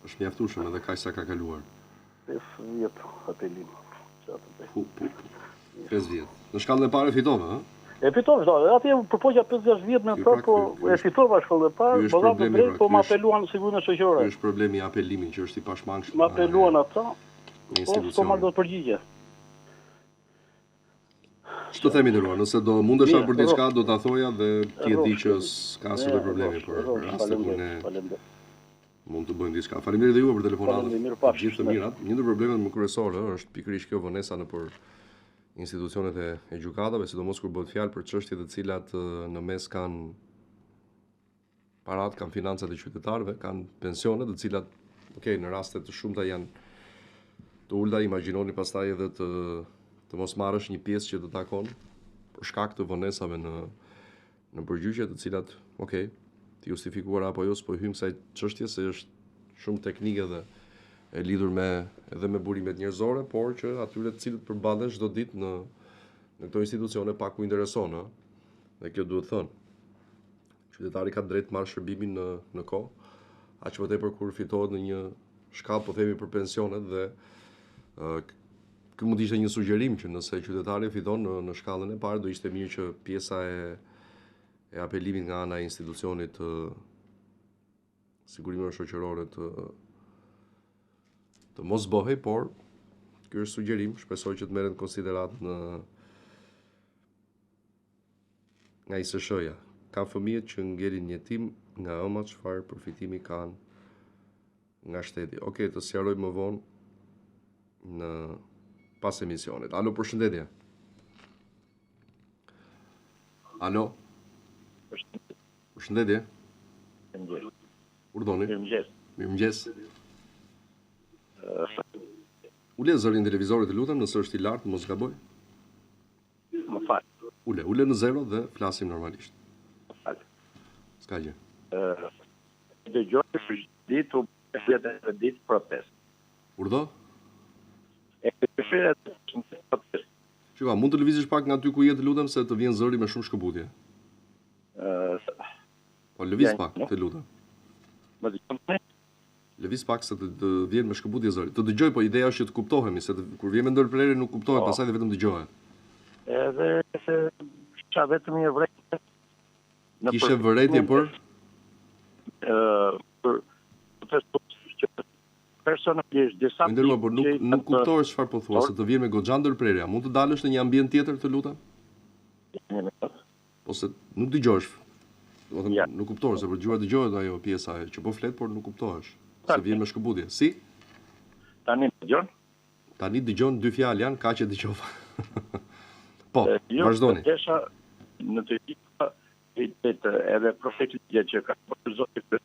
Është mjaftueshëm edhe kaq sa ka kaluar. 5 vjet apelim. Çfarë të bëj? 5 vjet. Në shkallën e parë fitove, ha? E fitova, atje përpoqja 5-6 vjet me thot, po e fitova shkollën e parë, po dha drejt, po më apeluan në sigurinë shoqërore. Ky është problemi i apelimit që është i pashmangshëm. Më apeluan ata. Po marr dot përgjigje. Ç'të themi ndërruar, nëse do mundesha për diçka do ta thoja dhe ti e di që s'ka asnjë problemi për raste kur ne mund të bëjmë diçka. Faleminderit dhe juve për telefonatën. Gjithë të mirat. Një ndër problemet më kryesore është pikërisht kjo vonesa nëpër institucionet e gjykatave, sidomos kur bëhet fjalë për çështje të cilat në mes kanë parat, kanë financat e qytetarëve, kanë pensione, të cilat, në raste të shumta janë të ulta, imagjinoni pastaj edhe të mos marrësh një pjesë që të takon për shkak të vonesave në përgjigje, të cilat, të justifikuara apo jo, s'po hym kësaj çështje se është shumë teknike dhe e lidhur edhe me burimet njerëzore, por që atyre të cilët përballen çdo ditë në këto institucione pak u intereson, dhe kjo duhet thënë. Qytetari ka drejt marrë shërbimin në kohë, aq më tepër kur fitohet në një shkallë, po themi për pensionet, dhe ky mund të ishte një sugjerim që nëse qytetari fiton në shkallën e parë, do ishte mirë që pjesa e apelimit nga ana e institucionit të sigurimeve shoqërore të mos bëhej, por ky është sugjerim, shpresoj që të merret në konsiderat nga ISSH-ja. Ka fëmijët që ngelin jetim nga ëma, çfarë përfitimi kanë nga shteti. Të sqaroj më vonë në pas emisionit. Alo, përshëndetje. Alo. Përshëndetje. Urdhoni. Mirëmëngjes. Mirëmëngjes. Ule zërin televizorit, lutem, nëse është i lartë, mos gaboj. Më fal. Ule në zero dhe flasim normalisht. Më fal. S'ka gjë. Dëgjoj për ditë u ditë protest. Urdhë? E preferat protest. Shiko, mund të lëvizësh pak nga ty ku jetë, lutem, se të vjen zëri me shumë shkëputje. Po lëviz pak, të lutem. Më dëgjoj. Lëviz pak se të vjen me shkëputje zëri. Të dëgjoj, po ideja është që të kuptohemi, se kur vjen me ndërprerje nuk kuptohet, pastaj dhe vetëm dëgjohet. Edhe kisha vetëm një vërejtje. Kishe vërejtje për? Për personalisht disa. Ndërma, por nuk kuptohesh çfarë po thua, se të vjen me goxha ndërprerja. Mund të dalësh në një ambient tjetër, të lutem? Po se nuk dëgjosh. Domethënë nuk kuptohesh, se për gjua dëgjohet ajo pjesa që po flet, por nuk kuptohesh. Se vjen me shkëputje. Si? Tani dëgjon? Tani dëgjon, dy fjalë janë, kaq e dëgjova. Po, vazhdoni. Në të gjitha edhe profetit që ka bërë Zoti për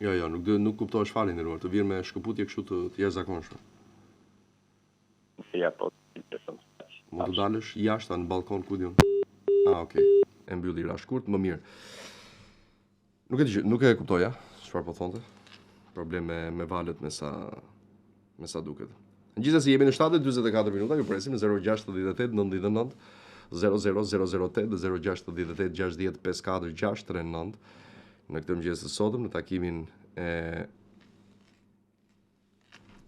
Jo, nuk kuptohesh fare ndëruar, të vjen me shkëputje kështu të jashtëzakonshme. Ja, po. Mund të dalësh jashtë në balkon ku diun. Okay. E mbylli ra shkurt, më mirë. Nuk e kuptoja çfarë po thonte. Problem me valët me sa duket. Gjithsesi jemi në 7:44 minuta, ju presim në 068 99 00008 dhe 068 60 54 639 në këtë mëngjes të sotëm në takimin e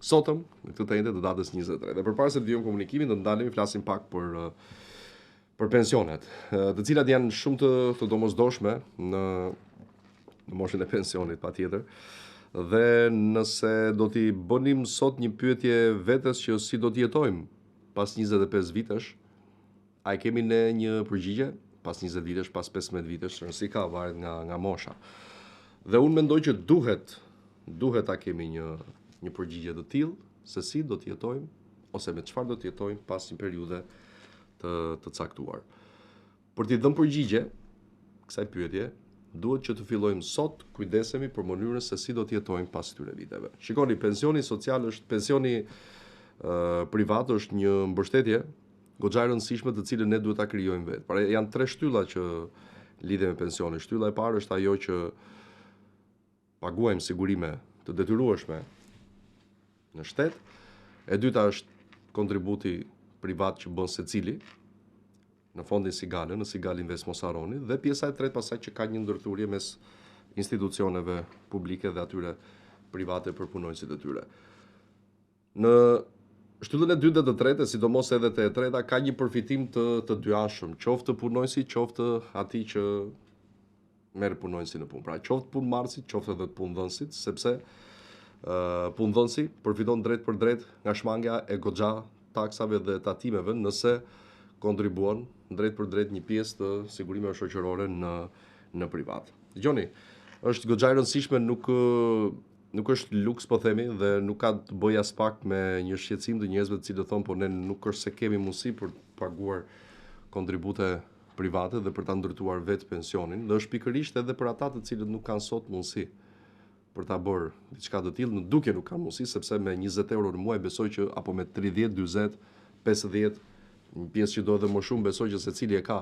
sotëm në këtë të datës 23. Dhe përpara se të vijmë komunikimin, do të ndalemi flasim pak për pensionet, të cilat janë shumë të domosdoshme në moshën e pensionit patjetër. Dhe nëse do t'i bënim sot një pyetje vetes që si do t'jetojmë pas 25 vitesh, a e kemi ne një përgjigje? Pas 20 vitesh, pas 15 vitesh, rëndësi ka varet nga mosha. Dhe unë mendoj që duhet ta kemi një përgjigje të tillë se si do t'jetojmë ose me çfarë do t'jetojmë pas një periudhe të caktuar. Për t'i dhënë përgjigje kësaj pyetje, duhet që të fillojmë sot kujdesemi për mënyrën se si do të jetojmë pas këtyre viteve. Shikoni, pensioni social pensioni privat është një mbështetje goxha e rëndësishme të cilën ne duhet ta krijojmë vetë. Pra janë 3 shtylla që lidhen me pensionin. Shtylla e parë është ajo që paguajmë sigurime të detyrueshme në shtet. E dyta është kontributi privat që bën secili në fondin Sigale, në Sigal Invest mos harroni, dhe pjesa e tretë pasaj që ka një ndërthurje mes institucioneve publike dhe atyre private për punonjësit e tyre. Në shtyllën e dytë dhe të tretë, sidomos edhe të e treta, ka një përfitim të dyashëm, qoftë punonjësi, qoftë atij që merr punonjësi në punë. Pra, qoftë punëmarrësit, qoftë edhe punëdhënësit, sepse punëdhënësi përfiton drejt për drejt nga shmangja e goxha taksave dhe tatimeve nëse kontribuon drejt për drejt një pjesë të sigurimeve shoqërore në privat. Dgjoni, është goxha e rëndësishme, nuk është luks po themi, dhe nuk ka të bëjë as pak me një shqetësim të njerëzve të cilët thonë po ne nuk është se kemi mundësi për të paguar kontribute private dhe për ta ndërtuar vetë pensionin, dhe është pikërisht edhe për ata të cilët nuk kanë sot mundësi për ta bërë diçka të tillë, në duke nuk kanë mundësi, sepse me 20 euro në muaj besoj që apo me 30, 40, 50, një pjesë që do edhe më shumë, besoj që secili e ka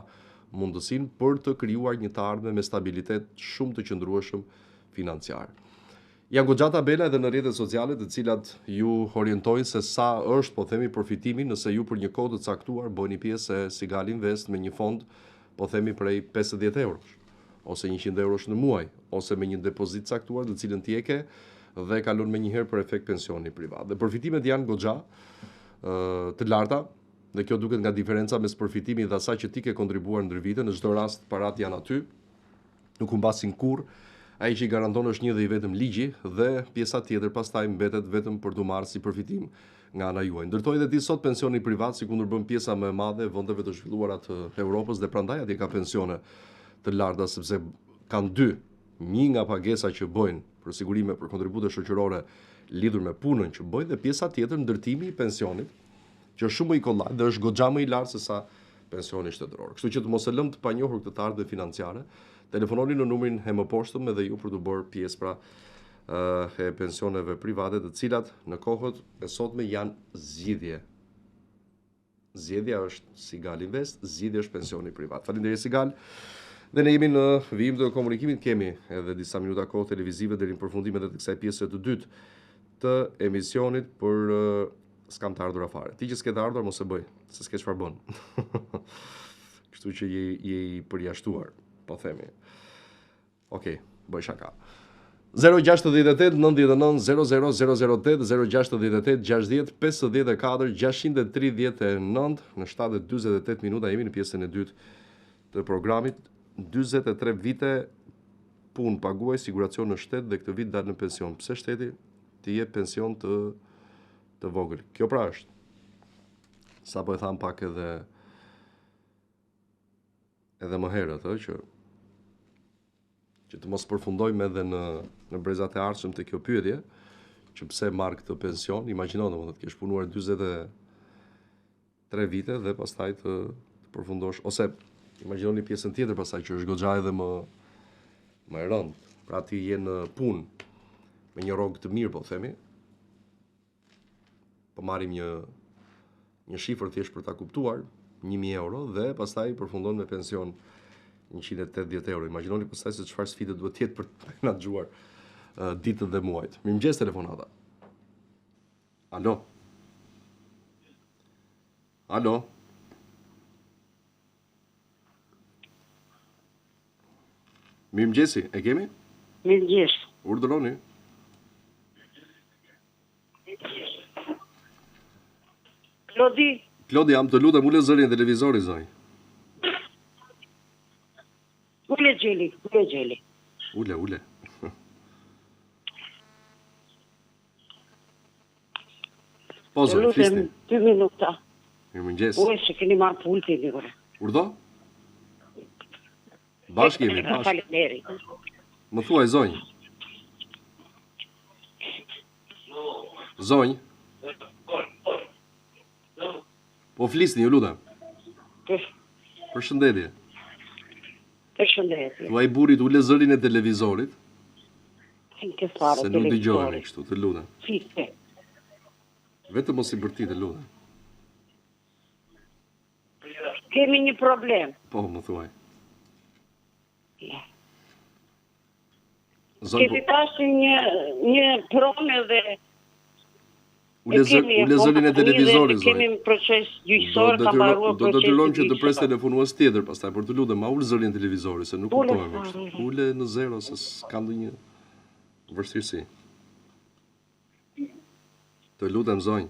mundësinë për të krijuar një të ardhme me stabilitet shumë të qëndrueshëm financiar. Janë goxha tabela edhe në rrjetet sociale të cilat ju orientojnë se sa është, po themi, përfitimi nëse ju për një kohë të caktuar bëni pjesë e Sigal Invest me një fond, po themi, prej 50 eurosh, ose 100 eurosh në muaj, ose me një depozit caktuar të cilën ti e ke dhe kalon me njëherë për efekt pensioni privat. Dhe përfitimet janë goxha të larta. Dhe kjo duket nga diferenca mes përfitimit dhe asaj që ti ke kontribuar ndër vite. Në çdo rast parat janë aty, nuk humbasin kurrë. Ai që i garanton është një dhe i vetëm ligji, dhe pjesa tjetër pastaj mbetet vetëm për të marrë si përfitim nga ana juaj. Ndërtoi edhe ti sot pensioni privat, sikur bën pjesa më e madhe e vendeve të zhvilluara të Evropës, dhe prandaj atje ka pensione të larta, sepse kanë dy, një nga pagesa që bëjnë për sigurime, për kontribute shoqërore lidhur me punën që bëjnë, dhe pjesa tjetër ndërtimi i pensionit, që është shumë më i kollaj dhe është goxha më i lartë se sa pensioni shtetëror. Kështu që të mos e lëm të panjohur këtë të ardhmë financiare, telefononi në numrin e më poshtëm edhe ju për të bërë pjesë pra e pensioneve private, të cilat në kohët e sotme janë zgjidhje. Zgjedhja është Sigal Invest, zgjidhja është pensioni privat. Faleminderit Sigal. Dhe ne jemi në vijim të komunikimit, kemi edhe disa minuta kohë televizive deri në përfundimet e kësaj pjese të dytë të emisionit, por s'kam të ardhur afare. Ti që s'ke të ardhur mos e bëj, se s'ke çfarë bën. Kështu që je i përjashtuar, po themi. Okej, bëj shaka. 068 99 00 008 068 60 54 639 në 7:48 minuta jemi në pjesën e dytë të programit. 43 vite punë paguaj, siguracion në shtet dhe këtë vit dalë në pension. Pse shteti të jep pension të vogël? Kjo pra është. Sa po e tham pak edhe më herët, që të mos përfundojmë edhe në brezat e ardhshëm të kjo pyetje, që pse marr këtë pension, imagjino domethënë të kesh punuar 43 vite dhe pastaj të përfundosh, ose imagjinoni pjesën tjetër pastaj që është goxha edhe më e rëndë. Pra ti je në punë me një rrogë të mirë, po themi. Po marrim një shifër thjesht për ta kuptuar, 1.000 euro dhe pastaj përfundon me pension 180 euro. Imagjinoni pastaj se çfarë sfide duhet të jetë për të menaxhuar ditët dhe muajt. Mirëmëngjes telefonata. Alo. Alo. Mirëmëngjesi, e kemi? Mirëmëngjes. Urdhëroni. Klodi, jam të lutem, ule zërin e televizorit, zonj. Ule gjeli. Ule. Po, zonj, flisni. 2 minuta. Mirëmëngjes. Ue, se keni marrë pultin, një. Urdhë? Bashkë jemi, bashkë. Faleminderit. Më thuaj, zonj. Zonj. Po flisni, ju lutem. Përshëndetje. Thuaj burrit ule zërin e televizorit. Se nuk dëgjojeni kështu, të lutem. Vetëm mos i bërti, të lutem. Kemi një problem. Po, më thuaj. Kemi pasur një pronë dhe ule zërin e televizorit, zonj. Kemi proces gjyqësor, ka mbaruar do detyrojmë që të pres telefonues tjetër pastaj, por të lutem, ma ul zërin e televizorit, se nuk kuptojmë kështu. Ule në zero, se s'ka ndonjë vështirësi. Të lutem, zonj.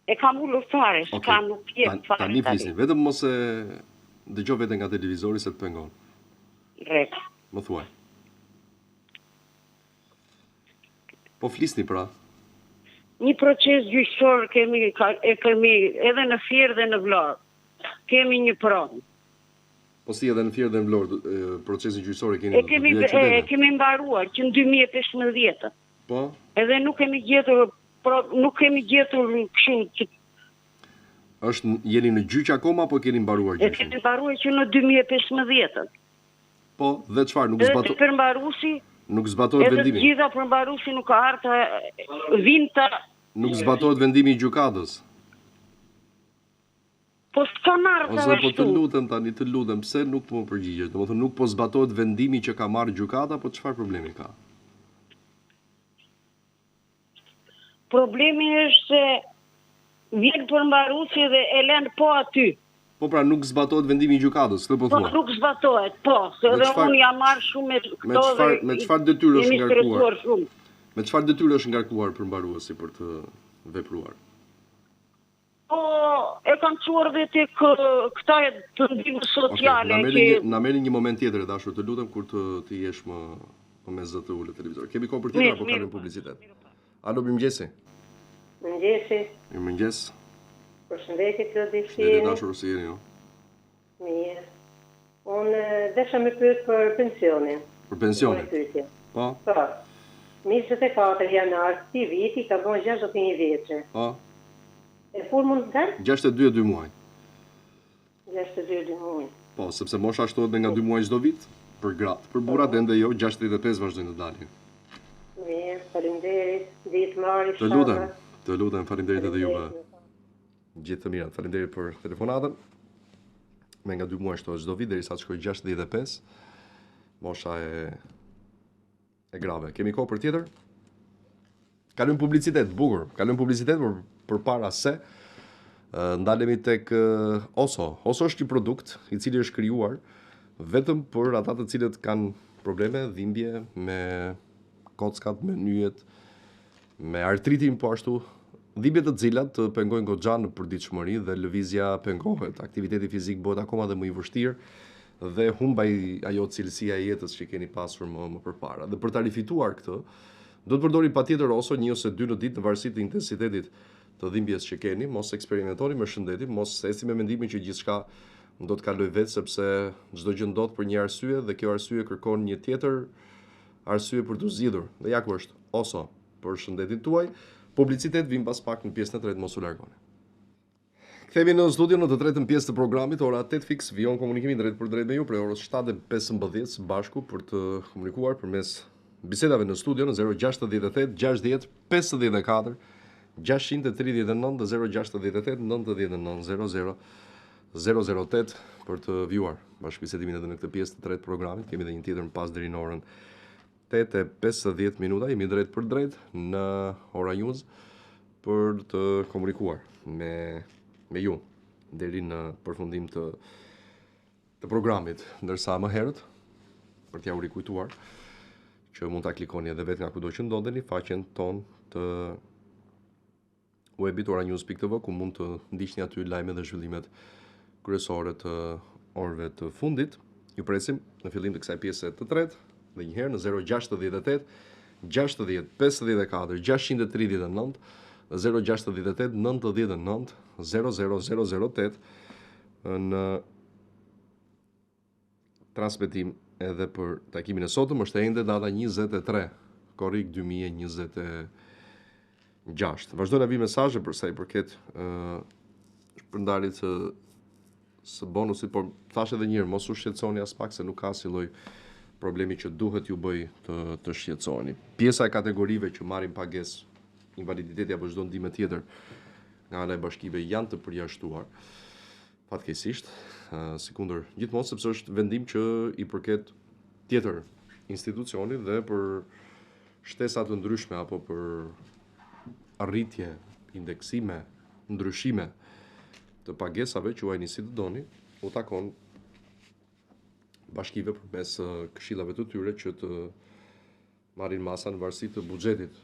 E kam ullur fare, s'ka nuk jetë fare. Tani flisni, vetëm mos e dëgjoj veten nga televizori se të pengon. Rrek. Më thuaj. Po flisni pra. Një proces gjyqësor kemi edhe në Fier dhe në Vlorë. Kemi një pronë. Po si edhe në Fier dhe në Vlorë, procesin gjyqësor e keni kemi mbaruar që në 2015. Po? Edhe nuk kemi gjetur kështu. Jeni në gjyq akoma apo keni mbaruar gjyqin? E kemi mbaruar që në 2015. Po, dhe çfarë nuk zbatohet? Edhe përmbaruesi nuk zbatohet vendimi. Edhe gjitha përmbaruesi nuk ka harta vinta. Nuk zbatohet vendimi i gjykatës. Po s'ka marrë ose po të lutem tani, pse nuk po më përgjigjesh? Domethënë nuk po zbatohet vendimi që ka marrë gjykata, po çfarë problemi ka? Problemi është se vjen përmbaruesi dhe e lën po aty. Po pra nuk zbatohet vendimi i gjykatës, këtë po thua. Po nuk zbatohet, po, se edhe unë jam marrë shumë me këto dhe me çfarë detyrë është ngarkuar? Me çfarë detyrë është ngarkuar përmbaruesi për të vepruar? Po, e kam çuar dhe tek këta të ndihmës sociale Na merrni një moment tjetër e dashur, të lutem, kur të jesh më me zë të ulë televizor. Kemi kohë për tjetër apo kalim publicitet? Alo, mirëmëngjesi. Mirëmëngjesi. Mirëmëngjes. Përshëndetje të dishje. Shëndetje dashur, si jeni ju? Mirë. Unë desha me pyet për pensionin. Për pensionin? Po. Po. 24 janar, këtij viti ka bën 61 vjeçë. Po. E kur mund të dalë? 62 2 muaj. 62 muaj. Po, sepse mosha shtohet nga 2 muaj çdo vit. për gratë. Për burrat ende jo 65 vazhdojnë të dalin. Mirë, faleminderit. Ditë mari. Të lutem, faleminderit edhe juve. Gjithë të mirat, faleminderit për telefonatën. Me nga 2 muaj shtohet çdo vit derisa të shkojë 65. Mosha e grave. Kemi kohë për tjetër? Kalojmë publicitet, bukur. Kalojmë publicitet për para se ndalemi tek Oso. Oso është një produkt i cili është krijuar vetëm për ata të cilët kanë probleme dhimbje me kockat, me nyjet, me artritin po ashtu, dhimbje të cilat të pengojnë goxha në përditshmëri dhe lëvizja pengohet, aktiviteti fizik bëhet akoma dhe më i vështirë dhe humbaj ajo cilësia e jetës që keni pasur më përpara. Dhe për ta rifituar këtë, do të përdori patjetër Oso 1 ose 2 në ditë në varësi të intensitetit të dhimbjes që keni, mos eksperimentoni me shëndetin, mos eci me mendimin që gjithçka do të kaloj vetë sepse çdo gjë ndodh për një arsye dhe kjo arsye kërkon një tjetër arsye për të zgjidhur. Dhe ja ku është Oso për shëndetin tuaj. Publicitet vim pas pak në pjesën e tretë, mos u largoni. Kthehemi në studio në të tretën pjesë të programit, ora 8 fiks, vijon komunikimi drejt për drejt me ju prej orës 7:15 së bashku për të komunikuar përmes bisedave në studio në 068 60 54 639 dhe 068 99 00 008 për të vjuar bashkëbisedimin edhe në këtë pjesë të tretë programit. Kemi edhe një tjetër më pas deri në orën 8:50 minuta, jemi drejt për drejt në Ora News për të komunikuar me ju deri në përfundim të programit, ndërsa më herët për t'ja u rikujtuar që mund ta klikoni edhe vetë nga kudo që ndodheni faqen tonë të webit oranews.tv ku mund të ndiqni aty lajmet dhe zhvillimet kryesore të orëve të fundit. Ju presim në fillim të kësaj pjese të tretë dhe një herë në 068 60 54 639 dhe 068 99 00 në transmetim edhe për takimin e sotëm. Është ende data 23 korrik 2026. Vazhdojnë të vi mesazhe për sa i përket shpërndarjes së bonusit, por thash edhe një herë, mos u shqetësoni as pak se nuk ka si lloj problemi që duhet ju bëj të shqetësoni. Pjesa e kategorive që marrin pagesë, invaliditeti apo çdo ndihmë tjetër nga ana e bashkive janë të përjashtuar. Fatkeqësisht, sikundër gjithmonë sepse është vendim që i përket tjetër institucionit dhe për shtesa të ndryshme apo për arritje, indeksime, ndryshime të pagesave, quajini si të doni, u takon bashkive përmes këshillave të tyre që të marrin masa në varësi të buxhetit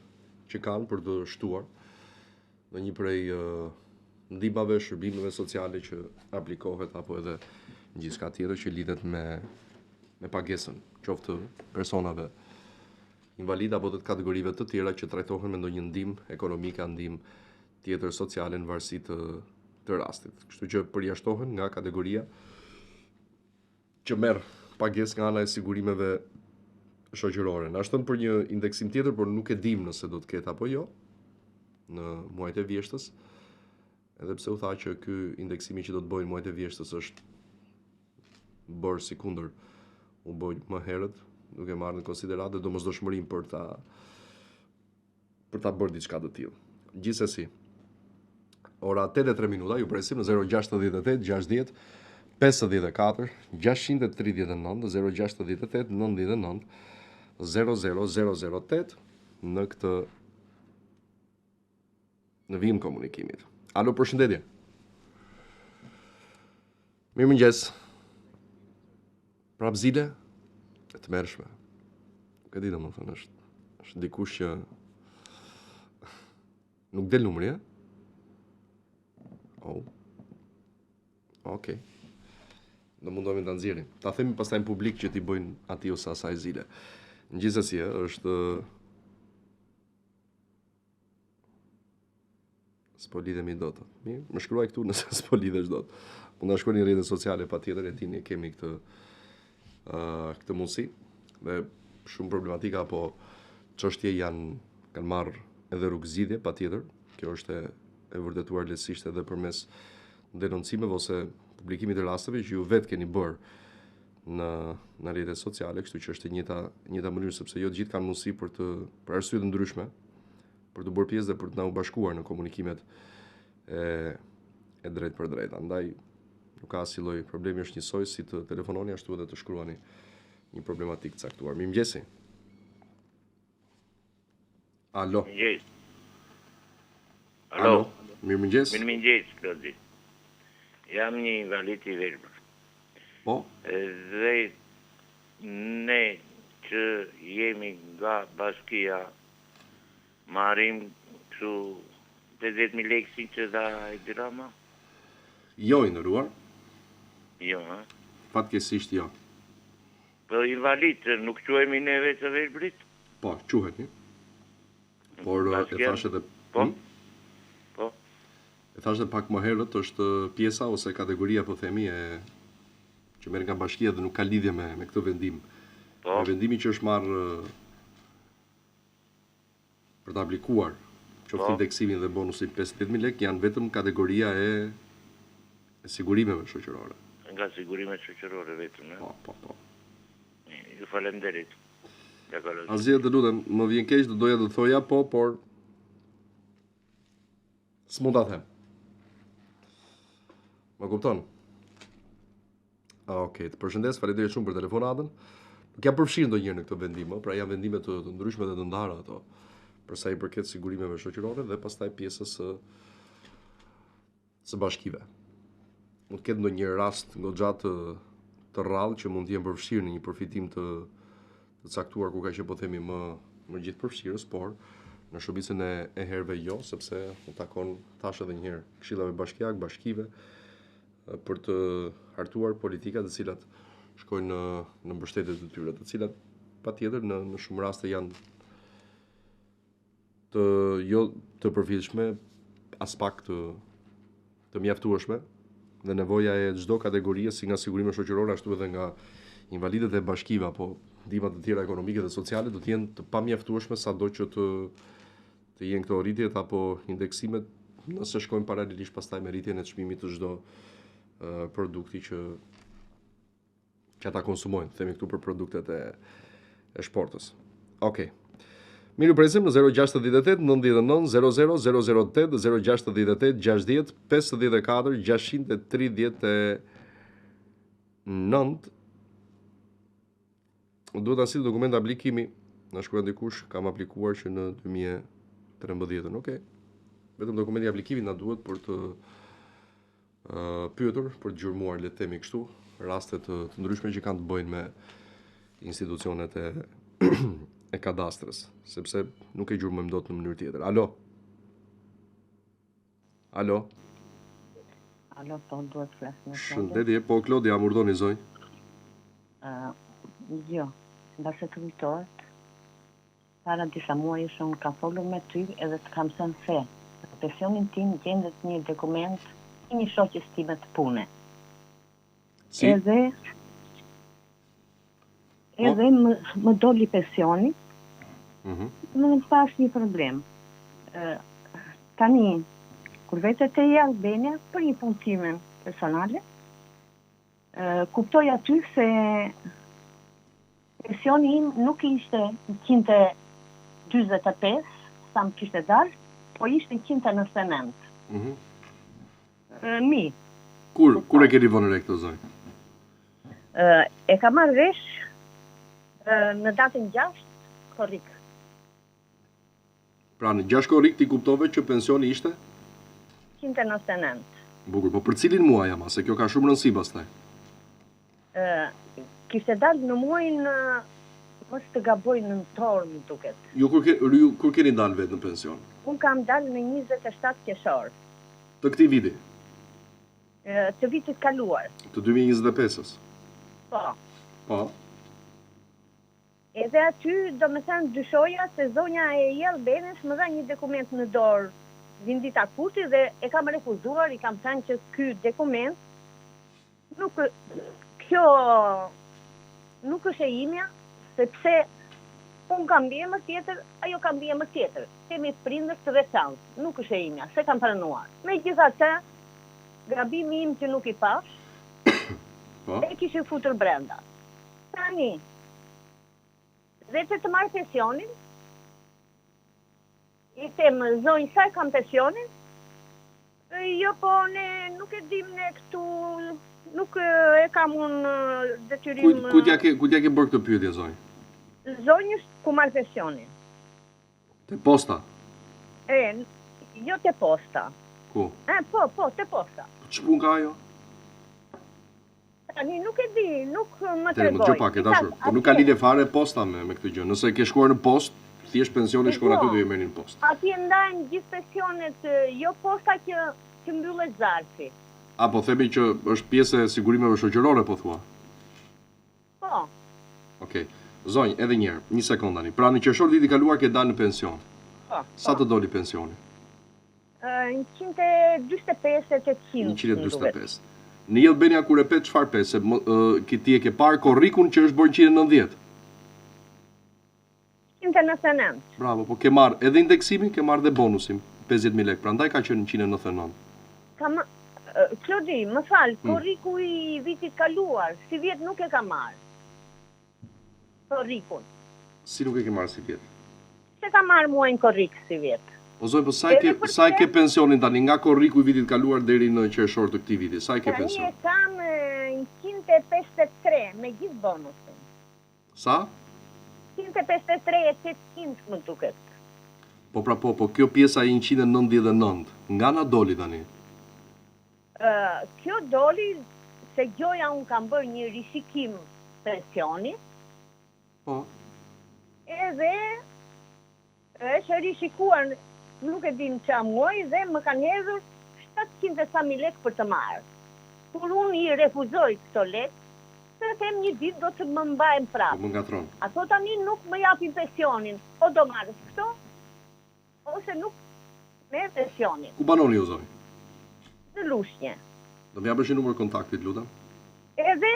që kanë për të shtuar në një prej ndihmave, shërbimeve sociale që aplikohet apo edhe gjithçka tjetër që lidhet me pagesën, qoftë personave invalid apo të kategorive të tjera që trajtohen me ndonjë ndihmë ekonomike, ndihmë tjetër sociale në varësi të rastit. Kështu që përjashtohen nga kategoria që merr pagesë nga ana e sigurimeve shoqërore. Na shton për një indeksim tjetër, por nuk e dim nëse do të ketë apo jo në muajt e vjeshtës. Edhe pse u tha që ky indeksimi që do të bëjnë muajt e vjeshtës është bërë sikundër u bë më herët, duke marrë në konsideratë domosdoshmërinë për ta bërë diçka të tillë. Gjithsesi, ora 8:03 minuta, ju presim në 068 60 54 639 068 99 00 008 në vijim komunikimit. Alo, përshëndetje. Mirëmëngjes. Prap zile e të mërshme. Nuk e di domethënë, është dikush që nuk del numri, e? Oh. Okej. Do mundohemi ta nxjerrim. Ta themi pastaj në publik që t'i bëjnë atij ose asaj zile. Gjithsesi, është s'po lidhemi dot. Mirë, më shkruaj këtu nëse s'po lidhesh dot. Mund ta shkruani në rrjetet sociale patjetër, e dini kemi këtë mundësi dhe shumë problematika apo çështje kanë marrë edhe rrugëzidhje patjetër. Kjo është e vërtetuar lehtësisht edhe përmes denoncimeve ose publikimit të rasteve që ju vetë keni bërë në rrjetet sociale, kështu që është e njëjta mënyrë sepse jo të gjithë kanë mundësi për arsye të ndryshme për të bërë pjesë dhe për të na u bashkuar në komunikimet e drejt për drejt. Andaj nuk ka asnjë lloj problemi, është njësoj si të telefononi ashtu edhe të shkruani një problematik caktuar. Mirëmëngjesi. Alo. Mirëmëngjes. Alo. Mirëmëngjes. Mirëmëngjes, Klodi. Jam një invalid i verbër. Po? Dhe ne që jemi nga bashkia marrim kështu 50.000 lekë si që dha e dirama? Jo, i nderuar. Jo, ha? Fatkeqësisht jo. Po invalid, nuk quhemi neve të verbrit? Po, quheni. Por e thash edhe Po? E thash edhe pak më herët, është pjesa ose kategoria, po themi, që merr nga bashkia dhe nuk ka lidhje me këtë vendim. Po. Me vendimi që është marrë për të aplikuar qoftë indeksimin dhe bonusin 50.000 lekë janë vetëm kategoria e sigurimeve shoqërore. Nga sigurimet shoqërore vetëm, ne? Po. Ju falenderit. Asgjë, të lutem, më vjen keq, doja të thoja po, por s'mund ta them. Më kupton? Okej, të përshëndes, faleminderit shumë për telefonatën. Nuk jam përfshirë ndonjëherë në këtë vendim, pra janë vendime të ndryshme dhe të ndara ato, për sa i përket sigurimeve shoqërore dhe pastaj pjesës së bashkive. Mund të ketë ndonjë rast goxha të rrallë që mund të jenë përfshirë në një përfitim të caktuar ku ka që po themi më gjithë përfshirës, por në shërbicën e herëve jo, sepse u takon tash edhe një herë këshillave bashkiake, bashkive për të hartuar politika të cilat shkojnë në mbështetje të tyre, të cilat patjetër në shumë raste janë të përfitshme, as pak të mjaftueshme, dhe nevoja e çdo kategorie, si nga sigurime shoqërore ashtu edhe nga invalidët e bashkive apo ndihmat të tjera ekonomike dhe sociale do të jenë të pamjaftueshme sado që të jenë këto rritjet apo indeksimet, nëse shkojnë paralelisht pastaj me rritjen e çmimit të çdo produkti që ata konsumojnë, themi këtu për produktet e shportës. Okej. Miru presim në 068 99 00 008 068 60 54 639. Duhet ta sill dokument aplikimi. Na shkruan dikush, kam aplikuar që në 2013. Okej. Vetëm dokumenti i aplikimit na duhet për të pyetur, për të gjurmuar, le të themi kështu, raste të ndryshme që kanë të bëjnë me institucionet e kadastrës, sepse nuk e gjurmojmë dot në mënyrë tjetër. Alo, po duhet flas me shëndetje, po Klodi, jam urdhoni zonjë. Jo, nga se të kujtohet, para disa muajsh unë kam folur me ty edhe të kam thënë se në pensionin tim gjendet një dokument i një shoqes time të pune. Si? Edhe më doli pensioni, më pash një problem. Tani, kur vetet e Albania për një punë time personale, kuptoj aty se pensioni im nuk ishte 145, sa më kishte dalë, po ishte 199. Mi. Kur e keni vënë re këtë zonjë? E ka marrë vesh në datën 6 korrik. Pra në 6 korrik ti kuptove që pensioni ishte? 199. Bukur, po për cilin muaj ama, se kjo ka shumë rëndësi pastaj. Kishte dalë në muajin mos të gaboj në nëntor, më duket. Ju kur keni dalë vetë në pension? Unë kam dalë në 27 qershor. Të këtij viti? Të vitit kaluar. Të 2025-s? Po. Edhe aty, do me thënë, dyshoja se zonja e Albanias më dha një dokument në dorë Vindita Kurti dhe e kam refuzuar, i kam thënë që ky dokument kjo nuk është e imja, sepse unë kam bie më tjetër, ajo kam bie më tjetër. Kemi prindër të veçantë, nuk është e imja, se kam pranuar. Megjithatë, gabimi im që nuk i pash, e kishte futur brenda. Tani, dhe që të marrë pensionin, i them, zonjë, sa kam pensionin? Jo, po, ne nuk e dim ne këtu, nuk e kam unë detyrim... Ku t'ja ke bërë këtë pyetje, zonjë? Zonjës ku marrë pensionin. Te posta? Jo te posta. Ku? Po, te posta. Ç'pun ka ajo? Tani nuk e di, nuk më tregoj. Më pak e dashur. Po nuk ka lidhje fare posta me këtë gjë. Nëse ke shkuar në post, thjesht pensioni shkon aty dhe ju merrin post. Atje ndajnë gjithë pensionet, jo posta që mbyllet zarfi. Po themi që është pjesë e sigurimeve shoqërore, po thua? Po. Okej. Zonjë, edhe një herë, një sekond tani. Pra në qershor viti kaluar ke dalë në pension. Po. Sa të doli pensioni? 145-800. 145. Në Albania kur e pet çfarë pesë? Ti e ke parë korrikun që është bërë 190. 199. Bravo, po ke marrë edhe indeksimin, ke marrë dhe bonusin, 50.000 lekë. Prandaj ka qenë 199. Klodi, më fal, korriku i vitit kaluar, si vjet nuk e ka marrë. Korrikun. Si nuk e ke marrë si vjet? Se ka marrë muajin korrik si vjet. O zoj, po sa e ke pensionin tani nga korriku i vitit kaluar deri në qershor të këtij viti? Sa e ke pension? Tani e kam 153 me gjithë bonusin. Sa? 153.800 më duket. Po pra po, kjo pjesa e 199, nga na doli tani? Kjo doli se gjoja unë kam bërë një rishikim pensioni. Po. Edhe është rishikuar, nuk e din qa muaj, dhe më kanë hedhur 700.000 lekë për të marrë. Kur unë i refuzoj këto lekë, se them një ditë do të më mbajnë prapë. Po më ngatron. Ato tani nuk më japin pensionin, o do marrës këto, ose nuk me pensionin. Ku banoni o zoj? Në Lushnje. Do më japësh një numër kontaktit, lutem? Edhe,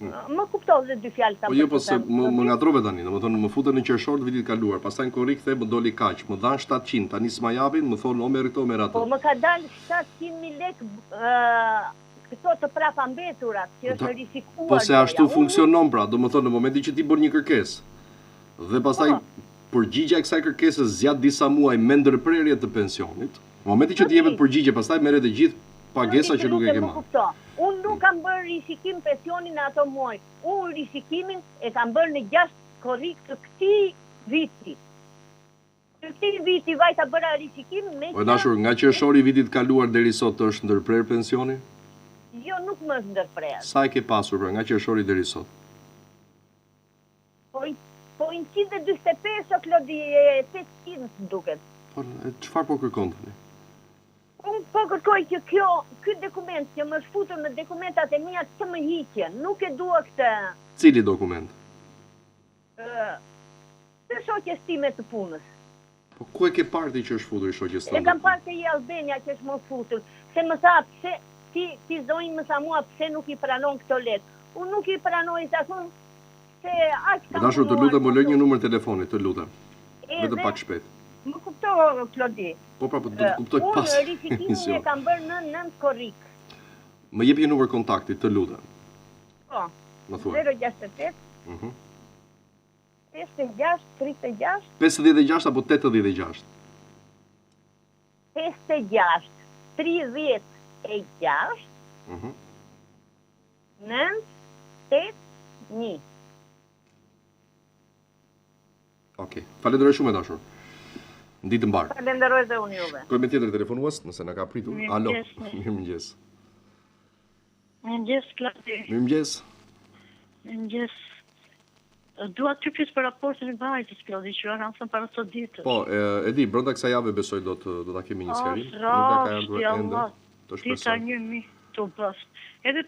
më kuptoj dhe dy fjalë ta. Po jo, po se më ngatrove tani, domethënë më futën në qershor të vitit kaluar, pastaj në korrik the më doli kaq, më dhan 700, tani s'ma japin, më thonë o merr këto, merr ato. Po më ka dalë 700.000 lekë këto të prapa mbeturat, që është risikuar. Po se ashtu funksionon pra, domethënë në momentin që ti bën një kërkesë dhe pastaj përgjigja e kësaj kërkese zgjat disa muaj me ndërprerje të pensionit. Në momentin që ti jepet përgjigje, pastaj merret të gjithë pagesa që nuk e ke marrë. Unë nuk kam bërë rishikim pensionin në ato muaj. Unë rishikimin e kam bërë në 6 korrik të këtij viti. Të këtij viti vajta bëra rishikim me... Po dashur, nga qershori i vitit kaluar deri sot është ndërprer pensioni? Jo, nuk më është ndërprer. Sa e ke pasur pra nga qershori deri sot? Po 145 o Klodi 800 duket. Po çfarë po kërkon tani? Unë po kërkoj që ky dokument që më shfutur në dokumentat e mia të më hiqen. Nuk e dua këtë. Cili dokument? Të shoqes time të punës. Po ku e ke parti që është futur i shoqes tënde? E kam parë te Albania që është më futur. Se më tha pse ti zonjë më tha mua pse nuk i pranon këto lekë. Unë nuk i pranoj sa thon se aq kam. Dashur, të lutem, më lë një numër telefoni, të lutem. Vetëm pak shpejt. Më kuptoj, Klodi. Po pra, do të kuptoj pas. Unë rishikimin e kam bërë në 9 korrik. Më jep një numër kontakti, të lutem. Po. Më thuaj. 068. 56 36 56 apo 86? 56 36 981. Okej. Falenderoj shumë e dashur. Ditë mbar. Falenderoj dhe unë juve. Kërme tjetër telefonues, nëse na ka pritur. Alo. Mirëmëngjes. Mirëmëngjes, Klodi. Mirëmëngjes. Mirëmëngjes. Dua të pyes për raportin e vajzës, Klodi, që kanë thënë para sot ditës. Po, e di, brenda kësaj jave besoj do ta kemi një seri. Nuk ka ardhur ende. Të shpresoj. Të bës. Edhe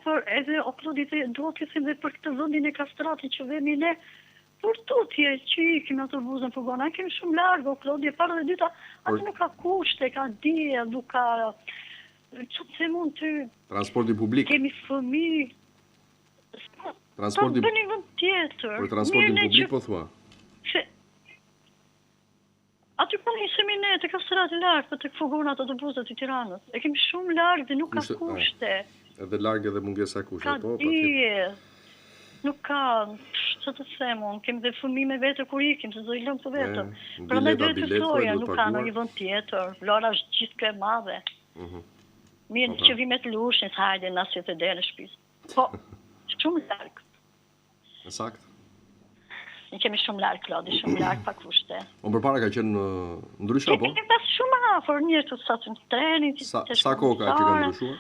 o Klodi, dua të them dhe për këtë vendin e Kastratit që vemi ne. Por tutje që i kemi ato buzën për gona, kemi shumë largë, o Klodi, e parë dhe dyta, atë nuk ka kushte, ka dje, nuk ka... Që të mund të... Transporti publik. Kemi fëmi... Transporti... Për një vënd tjetër. Për transportin publik, po thua? Aty për një seminet, e ka sërat largë, për të këfogonat ato buzët i Tiranës. E kemi shumë largë dhe nuk ka kushte. Edhe largë edhe mungesa kushte, po? Ka dje. nuk ka, që të them unë, kemi dhe fëmijë me vete kur ikim, se do i lëmë të vetëm. Prandaj duhet të thoja, nuk ka në një vend tjetër, Vlora është gjithë e madhe. Mirë, që vi me të lushin, hajde, na si të deri në shtëpi. Po, shumë larg. Sakt. Ne kemi shumë larg, Klodi, shumë larg, pa kushte. Përpara ka qenë ndryshe apo? Kemi pas shumë afër, një të stacion treni, sa kohë ka që ka ndryshuar?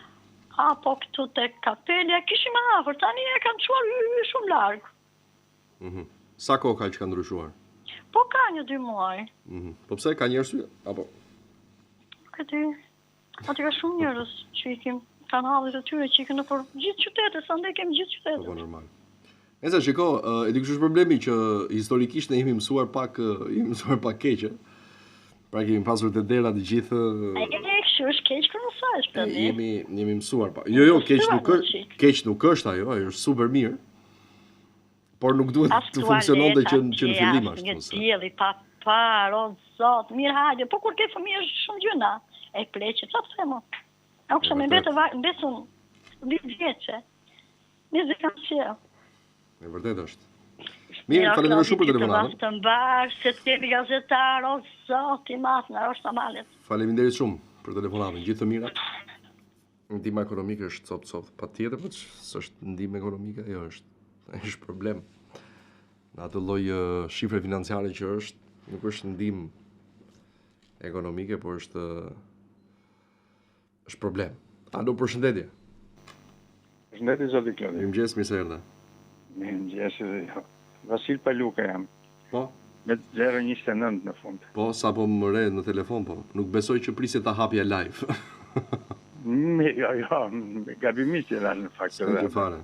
Po këtu te kapelja kishim afër, tani e kanë çuar shumë larg. Sa kohë ka që ka ndryshuar? Po ka 1-2 muaj. Po pse ka një arsye apo? Këtë aty ka shumë njerëz që ikim kanalet e tyre që ikin nëpër gjithë qytetet, sa ndaj kemi gjithë qytetet. Po normal. Nëse shiko, e di kush është problemi që historikisht ne jemi mësuar pak keq. Pra kemi pasur të dera të gjithë. Kështu është keq kur mos është pra ne. Jemi mësuar pa. Jo, keq nuk është ajo, është super mirë. Por nuk duhet të funksiononte që në fillim ashtu. Një dielli pa o zot, mirë hajde, po kur ke fëmijë është shumë gjëna. E pleqet, sa të them. Au kisha më mbetën 10 vjeçe. 20 kam sjell. E vërtet është. Mirë, falenderoj shumë për telefonatën. Të mbar se kemi gazetar, o zot i madh, na është amalet. Faleminderit shumë për telefonatën. Gjithë të mirat. Ndihma ekonomike është cop, patjetër, po s'është ndihmë ekonomike, jo është problem. Në atë lloj shifre financiare që është, nuk është ndihmë ekonomike, por është problem. Alo, përshëndetje. Përshëndetje zoti Klodi. Mirëmëngjes, mirë se erdha. Mirëmëngjes. Vasil Paluka jam. Po. Me 029 në fund. Po, sa po më re në telefon, po. Nuk besoj që prisje ta hapja live. Jo, gabimisht e në fakt. S'ka fare.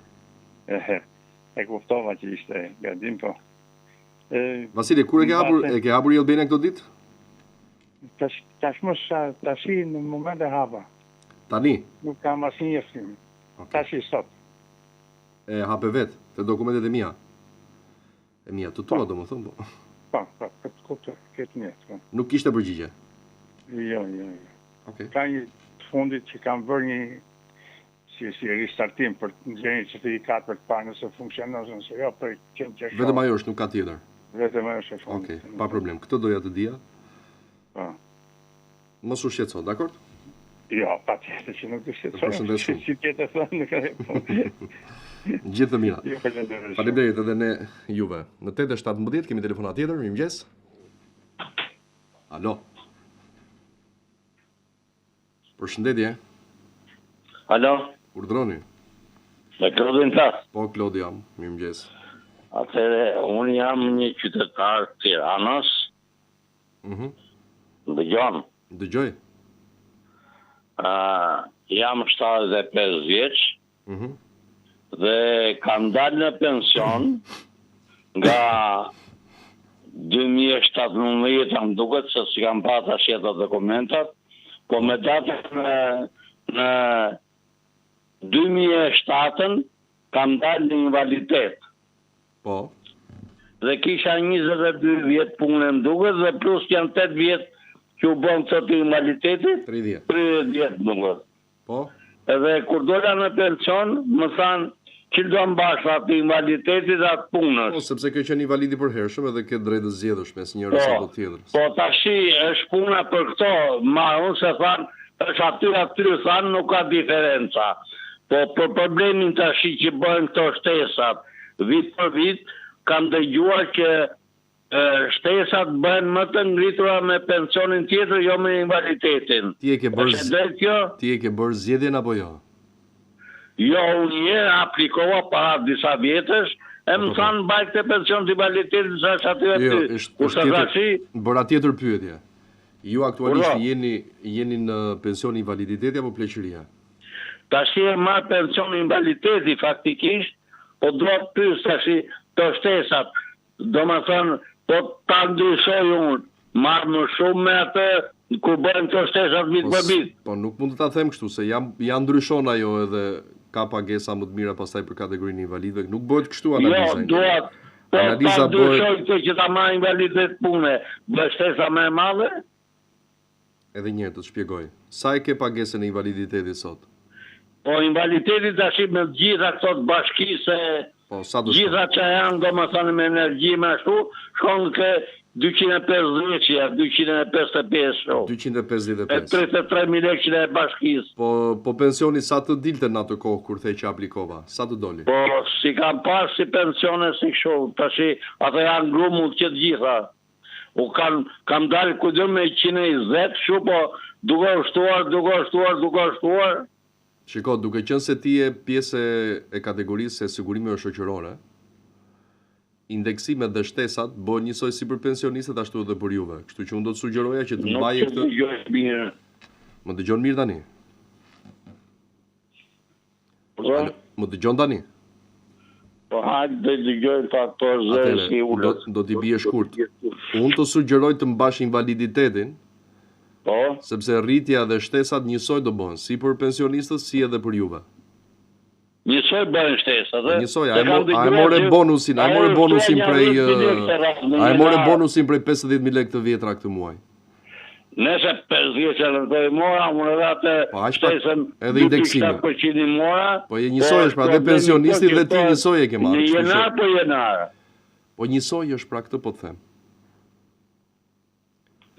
E kuptova që ishte gadim, po. Vasile, kur e ke hapur i Albania këto ditë? Tashi në moment e hapa. Tani? Nuk kam asnjë jeftim. Tashi sot. E hape vetë, të dokumentet e mia. E mia, të tua, domethënë, po. Po, këtë njëtë. Nuk kishte përgjigje? Jo. Ka një fundit që kam bërë një si ristartim për gjeni që të i katë për të parë nëse funksionon, nëse jo, për qenë që shumë. Vetëm ajo është, nuk ka tjetër? Vetëm ajo është e fundit. Okej, pa problem. Këtë doja të dija. Po. Mos u shqetëso, dakord? Jo, pa tjetër që nuk të shqetëso. Si tjetër thënë, nuk e Gjithë të mirat. Faleminderit edhe ne juve. Në 8:17 kemi telefonat tjetër. Mirëmëngjes. Alo. Përshëndetje. Alo. Urdhroni. Me Klodin tas. Po, Klodi jam. Mirëmëngjes. Atëre, unë jam një qytetar Tiranës. Dëgjon. Dëgjoj. Jam 75 vjeç. Dhe kam dalë në pension nga 2017, më duket se si kam pata sheta dokumentat, po me datën në 2007 kam dalë në invaliditet. Po. Dhe kisha 22 vjetë punë më duket, dhe plus janë 8 vjetë që u bon të invaliditetit. 30 vjetë më duket. Po. Edhe kur dola në pension, më thanë, që do mbasha atë invaliditetit atë punës. Po, sepse kjo qenë invalidi për hershëm edhe ke drejtë të zgjedhësh mes njërës apo tjetrës. Po, tashi është puna për këto, ma unë se thanë, është aty thanë, nuk ka diferenca. Po, për problemin tashi që bëjnë këto shtesat, vit për vit, kam dëgjuar që shtesat bëjnë më të ngritura me pensionin tjetër, jo me invaliditetin. Ti e ke bërë zgjedhjen apo jo? Jo, unë aplikova para disa vjetësh, e më thanë bajtë të pension të invaliditetit sa aty aty. Bëra tjetër pyetje. Ju aktualisht jeni në pension invaliditeti apo pleqëria? Tashi e marë pension invaliditeti faktikisht, po do të pyes tashi të shtesat. Do më thënë, po ta ndryshoj unë, marë më shumë me atë, ku bëjmë të shtesat vit për vit. Po nuk mund të ta them kështu, se janë ndryshon ajo edhe ka pagesa më të mira pastaj për kategorinë invalidëve. Nuk bëhet kështu analiza. Jo, duhet. Po ta ndryshoj të që ta marë invalidet pune, bëhet shtesa më e madhe? Edhe një herë të shpjegoj. Sa e ke pagesën e invaliditetit sot? Po invaliditetit tash me gjitha këto të bashkisë Po, sa do shkon? Gjitha që janë, do më thënë, me energji me ashtu, shkon ke 250, 255 shkon. 255. 33.000 lekë që e bashkisë. Po pensioni sa të dilte në atë kohë kur the që aplikova? Sa të doli? Po, si kam pas si pensione si kështu, tashi ato janë grumut që të gjitha. Kam dalë kujdo me 120, shu po duke ushtuar. Shiko, duke qenë se ti e pjesë e kategorisë e sigurimeve shoqërore, indeksimet dhe shtesat bëhen njësoj si për pensionistët ashtu edhe për juve. Kështu që unë do të sugjeroja që të mbaje këtë. Nuk të dëgjoj mirë. Më dëgjon mirë tani? Më dëgjon tani? Po hajtë dhe dëgjoj pak po zërë si ullët. Do t'i bie shkurt. Unë të sugjeroj të mbash invaliditetin, sepse rritja dhe shtesat njësoj do bëhen, si për pensionistët, si edhe për juve. Njësoj bëhen shtesat, e? Njësoj, a e more bonusin prej 50.000 lekë të vjetra këtë muaj. Nëse 50 që lëntoj mora, unë edhe atë shtesën 2.7% mora. Po e njësoj është pra dhe pensionisti dhe ti njësoj e ke marrë. Në jenar po jenar. Po njësoj është pra këtë po të them.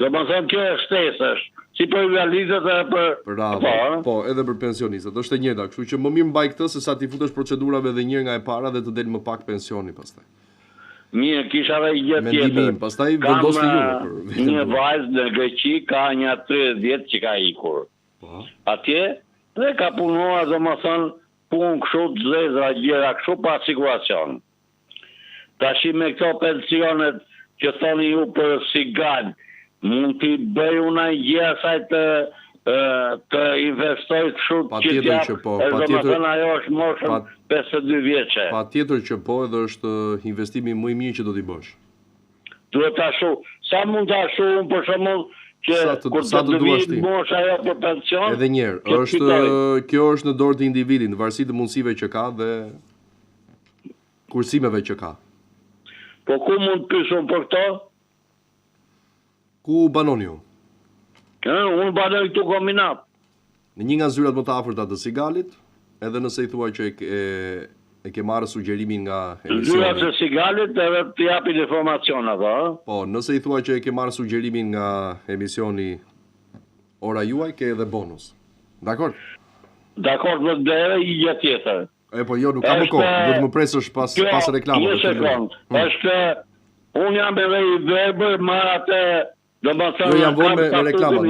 Dhe më thëmë kjo e shtesë është, si për invalidët e për... Bravo, po edhe për pensionistët, është e njëta, kështu që më mirë mbaj këtë se sa ti futesh procedurave dhe njërë nga e para dhe të del më pak pensioni pastaj. Mirë, kisha dhe i gjë tjetër. Mendimin, pastaj vendosni juve. Kam një vajzë në Greqi, ka një 30 vjetë që ka ikur. Atje, dhe ka punuar dhe më thënë punë kështu të zezra gjera kështu pa siguracion. Tashi me këto pensionet që thoni ju për sigal, mund t'i bëj una gjera saj të investoj kështu që t'jap, edhe më thënë ajo është moshën 52 vjeqe. Pa tjetër që po edhe është investimi më i mirë që do t'i bësh. Duhet të ashu, sa mund të ashu unë për shumë që kur të dëvit mosh ajo për pension? Edhe njerë, kjo është në dorë të individin, në varësi të mundësive që ka dhe kursimeve që ka. Po ku mund të pysun për këto? Ku banon ju? Unë banoj këtu kombinat. Në një nga zyrat më të afërta të Sigalit, edhe nëse i thua që e ke marrë sugjerimin nga emisioni. Zyrat të Sigalit edhe të japin informacion ato. Po, nëse i thua që e ke marrë sugjerimin nga emisioni Ora Juaj, ke edhe bonus. Dakor? Dakor, dhe edhe i gjë tjetër. Po jo, nuk ka më kohë, do të më presësh pas reklamën. Një sekund, është, unë jam edhe i verbër, marrë atë. Jo, jam vonë me reklamat.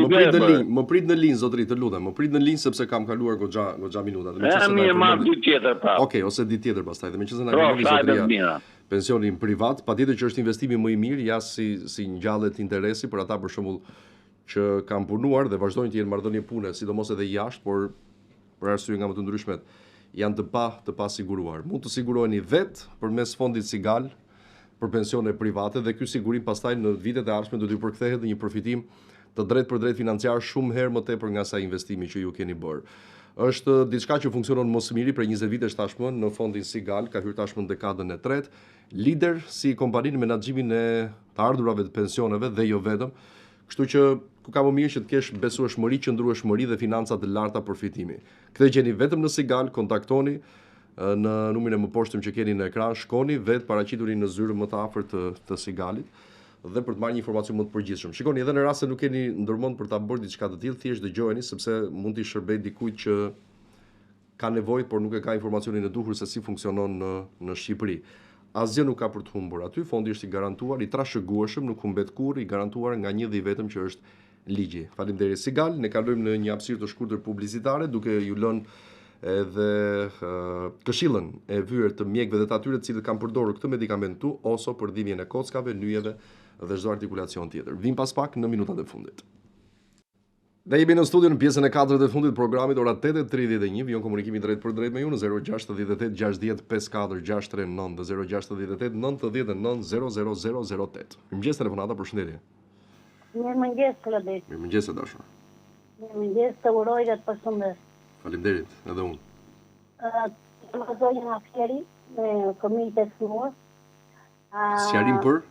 Më prit në linjë, zotëri, të lutem. Më prit në linjë sepse kam kaluar goxha minuta. Mirë, marr ditë tjetër pra. Okej, ose ditë tjetër pastaj. Dhe meqense na kemi zotëria pensionin privat, patjetër që është investimi më i mirë, ja si ngjallet interesi për ata për shembull që kanë punuar dhe vazhdojnë të jenë marrëdhënie pune, sidomos edhe jashtë, por për arsye nga më të ndryshmet, janë të pa siguruar. Mund të siguroheni vetë përmes fondit Sigal për pensione private dhe ky sigurim pastaj në vitet e ardhshme do t'i përkthehet në një përfitim të drejt për drejt financiar shumë herë më tepër nga sa investimi që ju keni bërë. Është diçka që funksionon më së miri prej 20 vitesh tashmë në fondin Sigal, ka hyrë tashmë në dekadën e tretë, lider si kompani në menaxhimin e të ardhurave të pensioneve dhe jo vetëm. Kështu që ku ka më mirë që të kesh besueshmëri, qëndrueshmëri dhe financa të larta përfitimi. Këtë gjeni vetëm në Sigal, kontaktoni në numrin e mëposhtëm që keni në ekran, shkoni vetë paraqituni në zyrën më të afërt të Sigalit dhe për të marrë një informacion më të përgjithshëm. Shikoni, edhe në rast se nuk keni ndërmend për ta bërë diçka të tillë, thjesht dëgjojeni sepse mund t'i shërbej dikujt që ka nevojë por nuk e ka informacionin e duhur se si funksionon në Shqipëri. Asgjë nuk ka për të humbur aty, fondi është i garantuar, i trashëgueshëm, nuk humbet kurrë, i garantuar nga një dhe i vetëm që është ligji. Faleminderit Sigal, ne kalojmë në një hapësirë të shkurtër publicitare duke ju lënë edhe këshillën e vyer të mjekëve dhe të atyre të cilët kanë përdorur këtë medikament këtu ose për dhimbjen e kockave, nyjeve dhe çdo artikulacion tjetër. Vim pas pak në minutat e fundit. Ne jemi në studio në pjesën e 4 të fundit të programit, ora 8:31, vijon komunikimi drejt për drejt me ju në 068 60 54 639 dhe 068 99 00008. Mirëmëngjes telefonata, përshëndetje. Mirëmëngjes Klodi. Mirëmëngjes e dashur. Mirëmëngjes, të uroj dhe të përshëndes. Faleminderit, edhe unë. Të vazhdoj nga fjeri me fëmijët e fëmijës. Sqarim për?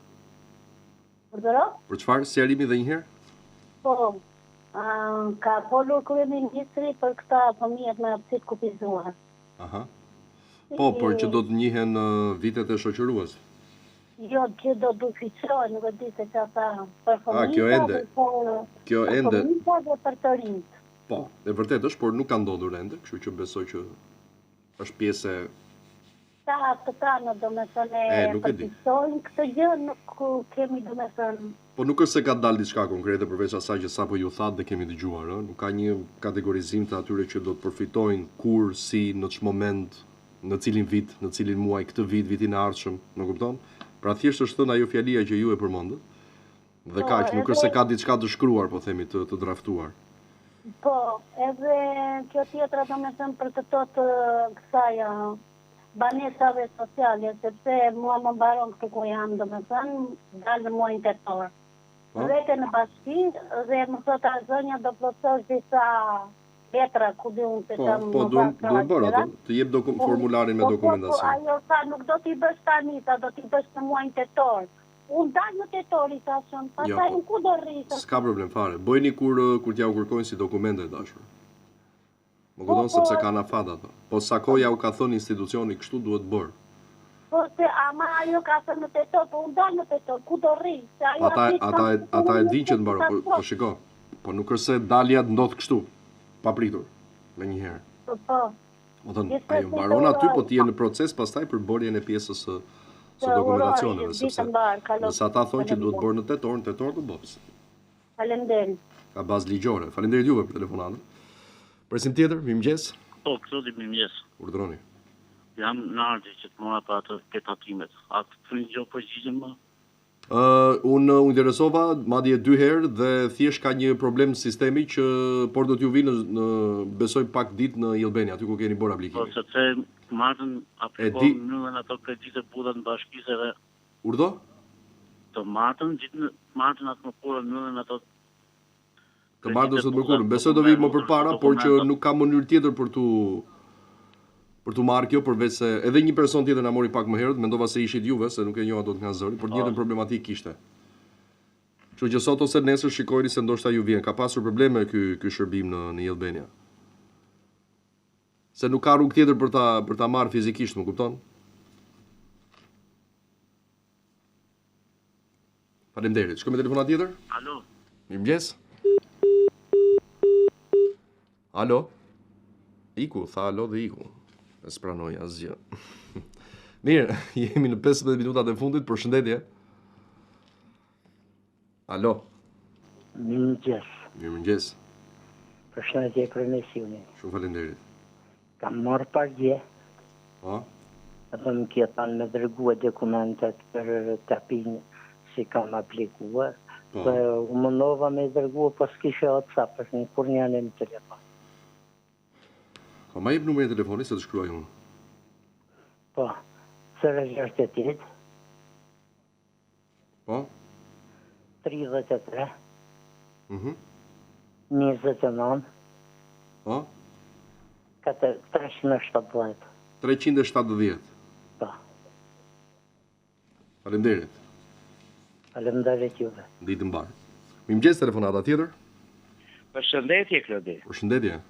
Për dëro? Për çfarë sqarimi edhe një herë? Po, ka folur kryeministri për këta fëmijët me hapësit kufizuar. Aha. Po, por që do të njihen vitet e shoqërues. Jo, që do të fiqoj, nuk e di se që ata për kjo ende. Kjo ende. Për fëmijët dhe për të rinjt. Po, e vërtet është, por nuk ka ndodhur ende, kështu që besoj që është pjesë Këta në do me thënë përpisojnë këtë gjë, nuk kemi do me thënë. Po nuk është se ka dalë diçka konkrete përveç asaj që sapo ju thatë dhe kemi dëgjuar, nuk ka një kategorizim të atyre që do të përfitojnë kur, si, në ç'moment moment, në cilin vit, në cilin muaj, këtë vit, vitin e ardhshëm, më kupton? Pra thjesht është thënë ajo fjalia që ju e përmendët. Dhe kaq, nuk është se ka diçka të shkruar, po themi, të draftuar. Po, edhe kjo tjetra do me thënë për këto të kësaj banesave sociale, sepse mua më mbaron këtu ku jam, do me thënë, dalë në muajin tetor. Vete në bashki dhe më thot a zonja do plotësosh disa letra ku di unë se kam Po, duhem bërë ato, të jep formularin me dokumentacion. Po, ajo tha nuk do t'i bësh tani, ta do t'i bësh në muajin tetor. Unë dalë në tetor, i thashën, pastaj në ku do rrisë. S'ka problem fare, bëjni kur t'ja u kërkojnë si dokumente dashur. Më kupton sepse kanë afat ato. Po sa kohë ja u ka thënë institucioni kështu duhet bërë. Po se ama ajo ka thënë në tetor, po unë dalë në tetor, ku do rri? Ata e din që të mbaroj, po shiko. Po nuk është se dalja ndodh kështu, papritur, me një herë. Po. Më thënë, ajo mbaron aty, po ti je në proces pastaj për bërjen e pjesës së dokumentacioneve, sepse nëse ata thonë që duhet bërë në tetor të bëhet. Faleminderit. Ka bazë ligjore. Faleminderit juve për telefonatën. Presim tjetër, mirëmëngjes. Po, këto mirëmëngjes. Urdhroni. Jam në ardhi që të mora pa atë tatimet. A të frin gjë përgjigjen më? Unë u interesova madje 2 herë dhe thjesht ka një problem sistemi që por do t'ju vi në besoj pak ditë në Albania, aty ku keni bërë aplikimin. Po, sepse martën aplikon nëmën ato kreditë budat në bashkisë dhe... Urdo? Të martën atë më kurën nëmën ato... Të martën së të mërkurën. Besoj do vi më përpara, por që nuk ka mënyrë tjetër për t'u marrë kjo, përveç se edhe një person tjetër na mori pak më herët, mendova se ishit juve, se nuk e njoha dot nga zëri, por njëjtën problematik kishte. Kështu që sot ose nesër shikojeni se ndoshta ju vjen. Ka pasur probleme ky shërbim në Albania. Se nuk ka rrugë tjetër për ta marrë fizikisht, më kupton? Faleminderit. Shkojmë me telefonat tjetër? Alo. Mirëmëngjes. Alo? Iku, tha alo dhe iku. E s'pranoj asgjë. Mirë, jemi në 15 minutat e fundit, përshëndetje. Alo? Mirëmëngjes. Mirëmëngjes. Përshëndetje për emisionin. Shumë faleminderit. Kam marrë pagje. Po? Edhe më kjetan me dërguar dokumentet për tapin si kam aplikuar. Po u mënova me dërguar, po s'kishe WhatsApp, është një kur një anë në telefon. Po ma jep numrin e telefonit se të shkruaj unë. Po, 068. Po? 33. 29. Po? 370. 370. Po. Faleminderit. Faleminderit juve. Ditë mbar. Mirëmëngjes, telefonata tjetër. Përshëndetje, Klodi. Përshëndetje.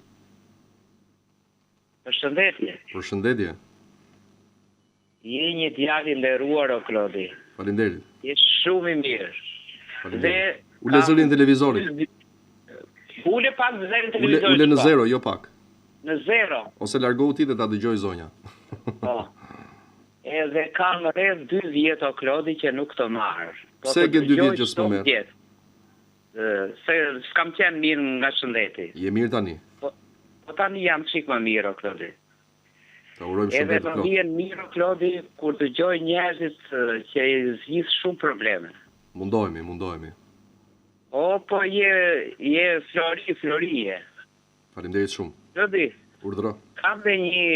Përshëndetje. Përshëndetje. Je një djalë i nderuar, o Klodi. Faleminderit. Je shumë i mirë. Faleminderit. Ule zërin televizorit. Ule pak zërin televizorit. Ule në zero, jo pak. Në zero. Ose largohu ti dhe ta dëgjoj zonja. Po. Edhe kam rreth 2 vjet, o Klodi, që nuk të marr. Pse ke 2 vjet që s'po merr? Se s'kam qenë mirë nga shëndeti. Je mirë tani? Po tani jam çik më mirë, o Klodi. Ta urojmë shëndet Edhe më vjen mirë, o Klodi, kur dëgjoj njerëzit që i zgjidh shumë probleme. Mundohemi. O, po je florie. Faleminderit shumë. Klodi. Urdhëro. Kam dhe një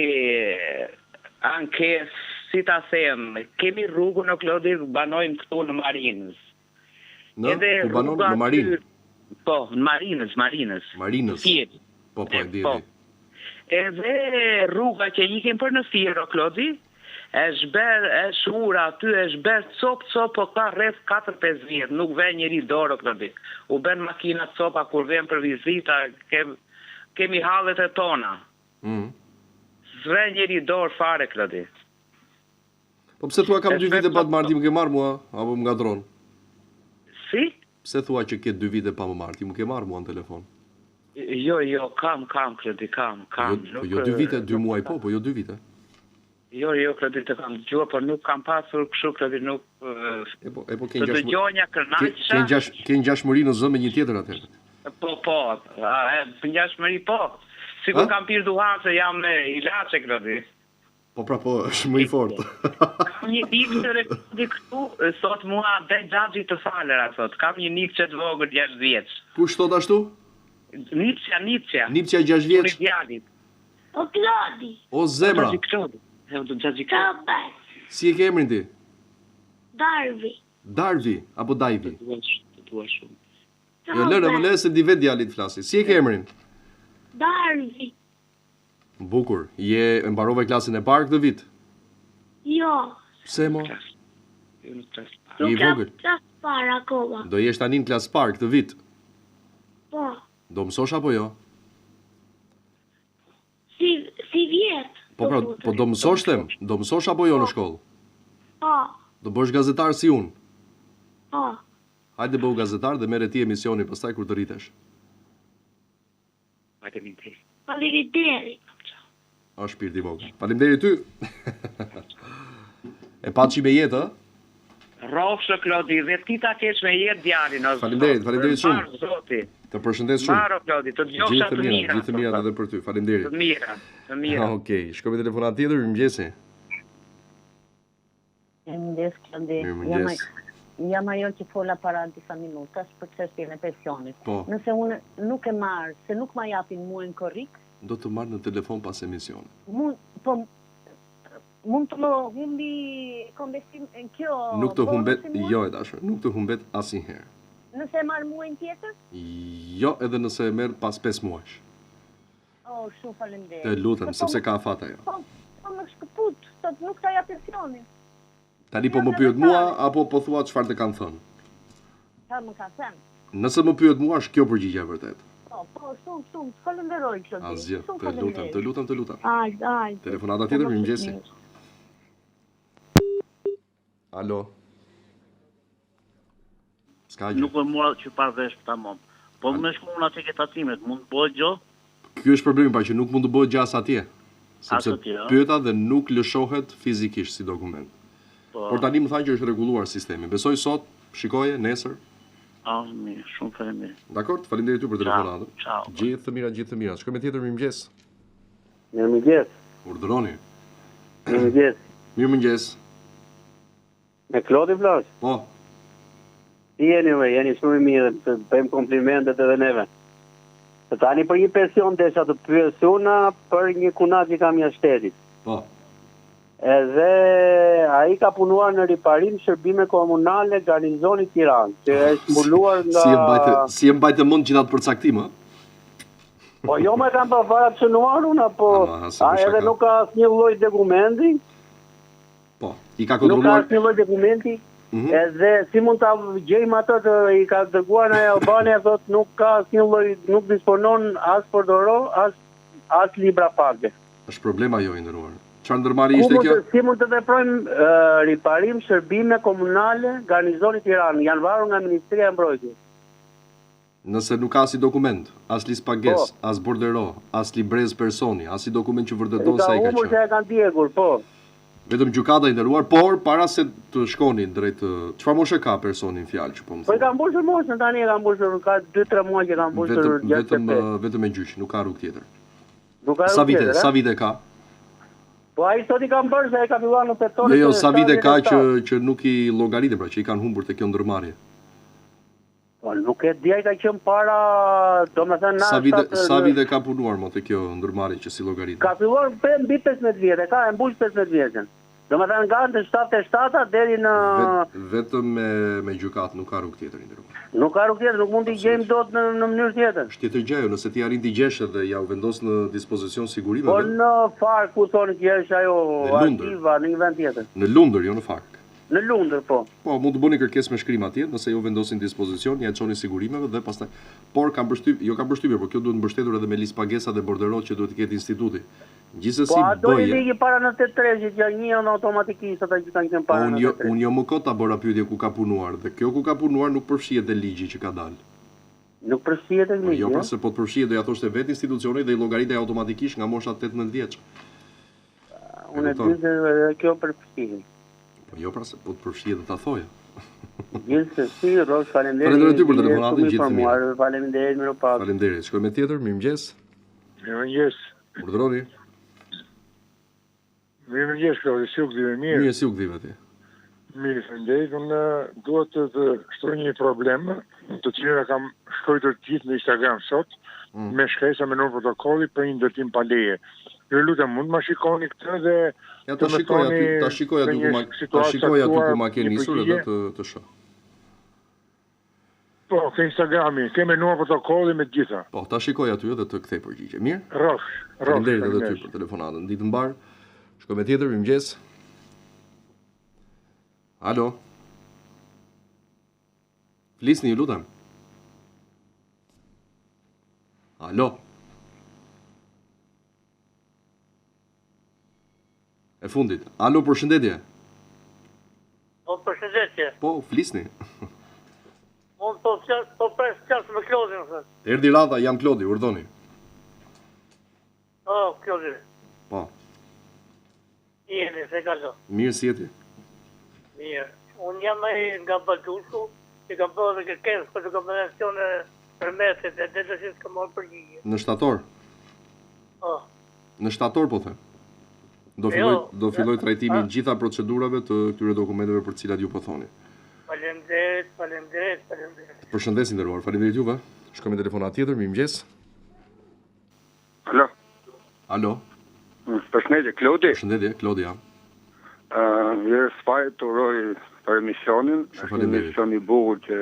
ankesë, si ta them, kemi rrugën, o Klodi, banojmë këtu në Marinës. Ku banon në Marinë? Po, në Marinës. Marinës. Po, e di. Edhe rruga që ikim për në Fiero, Klodi, është ura aty, është bërë cop, po ka rreth 4-5 vjet, nuk ven njëri dorë, Klodi. U ben makina copa kur ven për vizita, kemi hallet e tona. s've njeri dorë fare, Klodi. Po pse thua kam 2 vite pa të marrë, ti më ke marrë mua, apo më ngadron? Si? Pse thua që ke 2 vite pa më marrë, ti më ke marrë mua në telefon? Jo, kam, Klodi, kam. Po jo 2 vite, 2 muaj po jo 2 vite. Jo, Klodi, të kam dëgjuar, por nuk kam pasur kështu, Klodi, nuk... E po ke të dëgjonja kërnaqësha... Ke ngjashmëri në zë me një tjetër atëherë. Po, ngjashmëri po. Sigur kam pirë duhan se jam me ilaçe, Klodi. Po pra po, është më i fortë. Kam një nikë të rekodi këtu, sot mua dhe xhaxhi të falera, sot. Kam një nikë që të vogël 6 vjeç. Kush thot ashtu? Nipcia. Nipcia 6 vjeç? O Klodi. O zemra. Si e ke emrin ti? Darvi, apo Dajvi? Jo, lërë, më lërë se di vetë djalit flasi. Si e ke emrin? Darvi. Bukur. Je mbarove klasën e parë këtë vit? Jo. Pse mo? Nuk jam klasë parë akoma. Do jesh tani në klasë parë këtë vit? Po. Do mësosh apo jo? Si vjet. Po pra, po do mësosh them? Do mësosh apo jo në shkollë? Po. Do bësh gazetar si unë? Po. Hajde bëu gazetar dhe merre ti emisioni pastaj kur të rritesh. Faleminderit. O shpirti vogël. Faleminderit ty. E paçi me jetë, ë? Rrofshë, Klodi, dhe ti ta kesh me jetë djalin. Faleminderit shumë. Zoti. Të përshëndes shumë. Maro, Klodi, të dëgjosha të mira. Gjithë të mira edhe për ty. Faleminderit. Të mira. Okej, shkojmë te telefonat tjetër, mirëmëngjesi. Mirëmëngjes, Klodi. Jam ajo që fola para disa minutash për çështjen e pensionit. Po. Nëse unë nuk e marr, se nuk ma japin muajin korrik, do të marr në telefon pas emisionit. Mund të më humbi kombesim në kjo... Nuk të humbet, jo e dashur, nuk të humbet asnjëherë. Nëse e marr muajin tjetër? Jo, edhe nëse e merr pas 5 muajsh. Oh, shumë faleminderit. Të lutem, sepse ka afat ajo. Po më shkëput, sot nuk ta jap pensionin. Tani po më pyet mua, apo po thua çfarë të kanë thënë? Çfarë më ka thënë? Nëse më pyet mua, është kjo përgjigjja e vërtet. Po, shumë, falenderoj, Klodi. Asgjë, të lutem. Hajde. Telefonata tjetër, mirëmëngjesi. Alo. Nuk më mora që parë vesh tamam. Po më shkon atë ke tacimet, mund të bëhet gjë? Ky është problemi, pra që nuk mund të bëhet gjë as atje. Sepse pyeta dhe nuk lëshohet fizikisht si dokument. Por tani më thanë që është rregulluar sistemi. Besoj sot, shikoje, nesër. Mirë, shumë faleminderit. Dakor, faleminderit ju për telefonatën. Gjithë të mira. Shkojmë tjetër, mirëmëngjes. Mirëmëngjes. Urdhëroni. Mirëmëngjes. Me Klodi flash? Po. Si jeni shumë mirë, të bëjmë komplimentet edhe neve. Se tani për një pension desha të pyesuna për një kunat që kam jashtë shtetit. Po. Edhe ai ka punuar në riparim shërbime komunale garnizoni Tiranë, që është mbuluar nga... Si e mbajtë mend gjithat përcaktim, ë? Po jo më kam përfara të shënuar unë, apo edhe nuk ka asnjë lloj dokumenti? Po, i ka kontrolluar... Nuk ka asnjë lloj dokumenti? Edhe si mund ta gjejmë ato që i ka dërguar në Albania, thotë nuk ka asnjë lloj, nuk disponon as bordoro, as libra page. Është problema jo i nderuar. Çfarë ndërmarrje ishte kjo? Si mund të veprojmë riparim shërbime komunale garnizoni Tiranë, janë varur nga Ministria e Mbrojtjes. Nëse nuk ka si dokument, as listë pagesë, as bordero, as librez personi, as si dokument që vërteton se ai ka qenë. Ka e kanë djegur, po. Vetëm gjykata i nderuar, por para se të shkonin drejt çfarë moshe ka personi në fjalë që po më thon. Po e ka mbushur moshën tani, e ka mbushur ka 2-3 muaj që ka mbushur vetëm me gjyq, nuk ka rrugë tjetër. Nuk ka rrugë tjetër. Sa vite ka? Po ai sot i kanë bërë se ai ka filluar në tetor. Jo, sa vite ka që nuk i llogaritet, pra që i kanë humbur te kjo ndërmarrje. Po nuk e di, ai ka qenë para, domethënë na sa vite ka punuar më te kjo ndërmarrje që si llogaritet. Ka filluar mbi 15 vjet, ka e mbush 15 vjetën. Domethënë nga në 77 deri në vetëm me gjykat, nuk ka rrugë tjetër ndërmarrje. Nuk ka rrugë tjetër, nuk mund t'i gjejmë dot në mënyrë tjetër. Është tjetër gjë, nëse ti arrin t'i gjesh dhe ja u vendos në dispozicion sigurime. Po në Fark ku thonë që është ajo arkiva në një vend tjetër. Në Lundër, jo në Fark. Në Lundër, po. Po, mund të bëni kërkesë me shkrim atje, nëse ju vendosin dispozicion, ja çoni sigurimeve dhe pastaj. Por kam përshtypje, por kjo duhet mbështetur edhe me listë pagesa dhe borderot që duhet të ketë instituti. Gjithsesi Po ato i bëje. ligi para në 83 që janë automatikisht ata që kanë qenë para në 83. Unë jo më kot ta bëra pyetje ku ka punuar dhe kjo ku ka punuar nuk përfshihet te ligji që ka dalë. Nuk përfshihet te ligji. Jo, pra se po të përfshihet do ja thoshte vetë institucioni dhe i llogaritej automatikisht nga mosha 18 vjeç. Unë e di se kjo përfshihet. Po jo, pra se po të përfshihet dhe ta thoja. Gjithsesi, Rosh, faleminderit. Faleminderit ty për telefonatën, gjithë të mirë. Faleminderit, miropafshim. Faleminderit. Shkojmë tjetër, mirëmëngjes. Mirëmëngjes. Urdhëroni. Mirëmëngjes, Klodi, si u ktheve mirë? Mirë, si u ktheve ti? Mirë, faleminderit. Unë duhet të shtroj një problem, të cilën e kam shkruar gjithë në Instagram sot, me shkresa me numër protokolli për një ndërtim pa leje. Ju lutem, mund ma shikoni këtë dhe ja ta shikoj aty ku ma ke nisur edhe të shoh. Po, ke Instagrami, ke me numër protokolli me të gjitha. Po, ta shikoj aty edhe të kthej përgjigje. Mirë? Rosh. Faleminderit edhe ty për telefonatën. Ditë mbar. Shkojmë tjetër, mirëmëngjes. Alo. Flisni, ju lutem. Alo. E fundit. Alo, përshëndetje. Po, përshëndetje. Po, flisni. Unë po pres qasë me Klodin, thë. Erdi rada, jam Klodi, urdhoni. Klodi. Po. Jeni, se ka lo. Mirë si jeti. Mirë. Unë jam nga Baltusku, që kam bërë dhe kërkesë për të kombinacione për meset e dhe që s'ka marrë përgjigje. Në shtator? Në shtator, po them. Do filloj trajtimin gjitha procedurave të këtyre dokumenteve për cilat ju po thoni. Faleminderit. Përshëndesin nderuar, faleminderit juve. Shkojmë telefonat tjetër, mirëmëngjes. Alo. Alo. Përshëndetje, Klodi. Përshëndetje, Klodi jam. Mirë sfaj të uroj për emisionin. Emisioni bukur që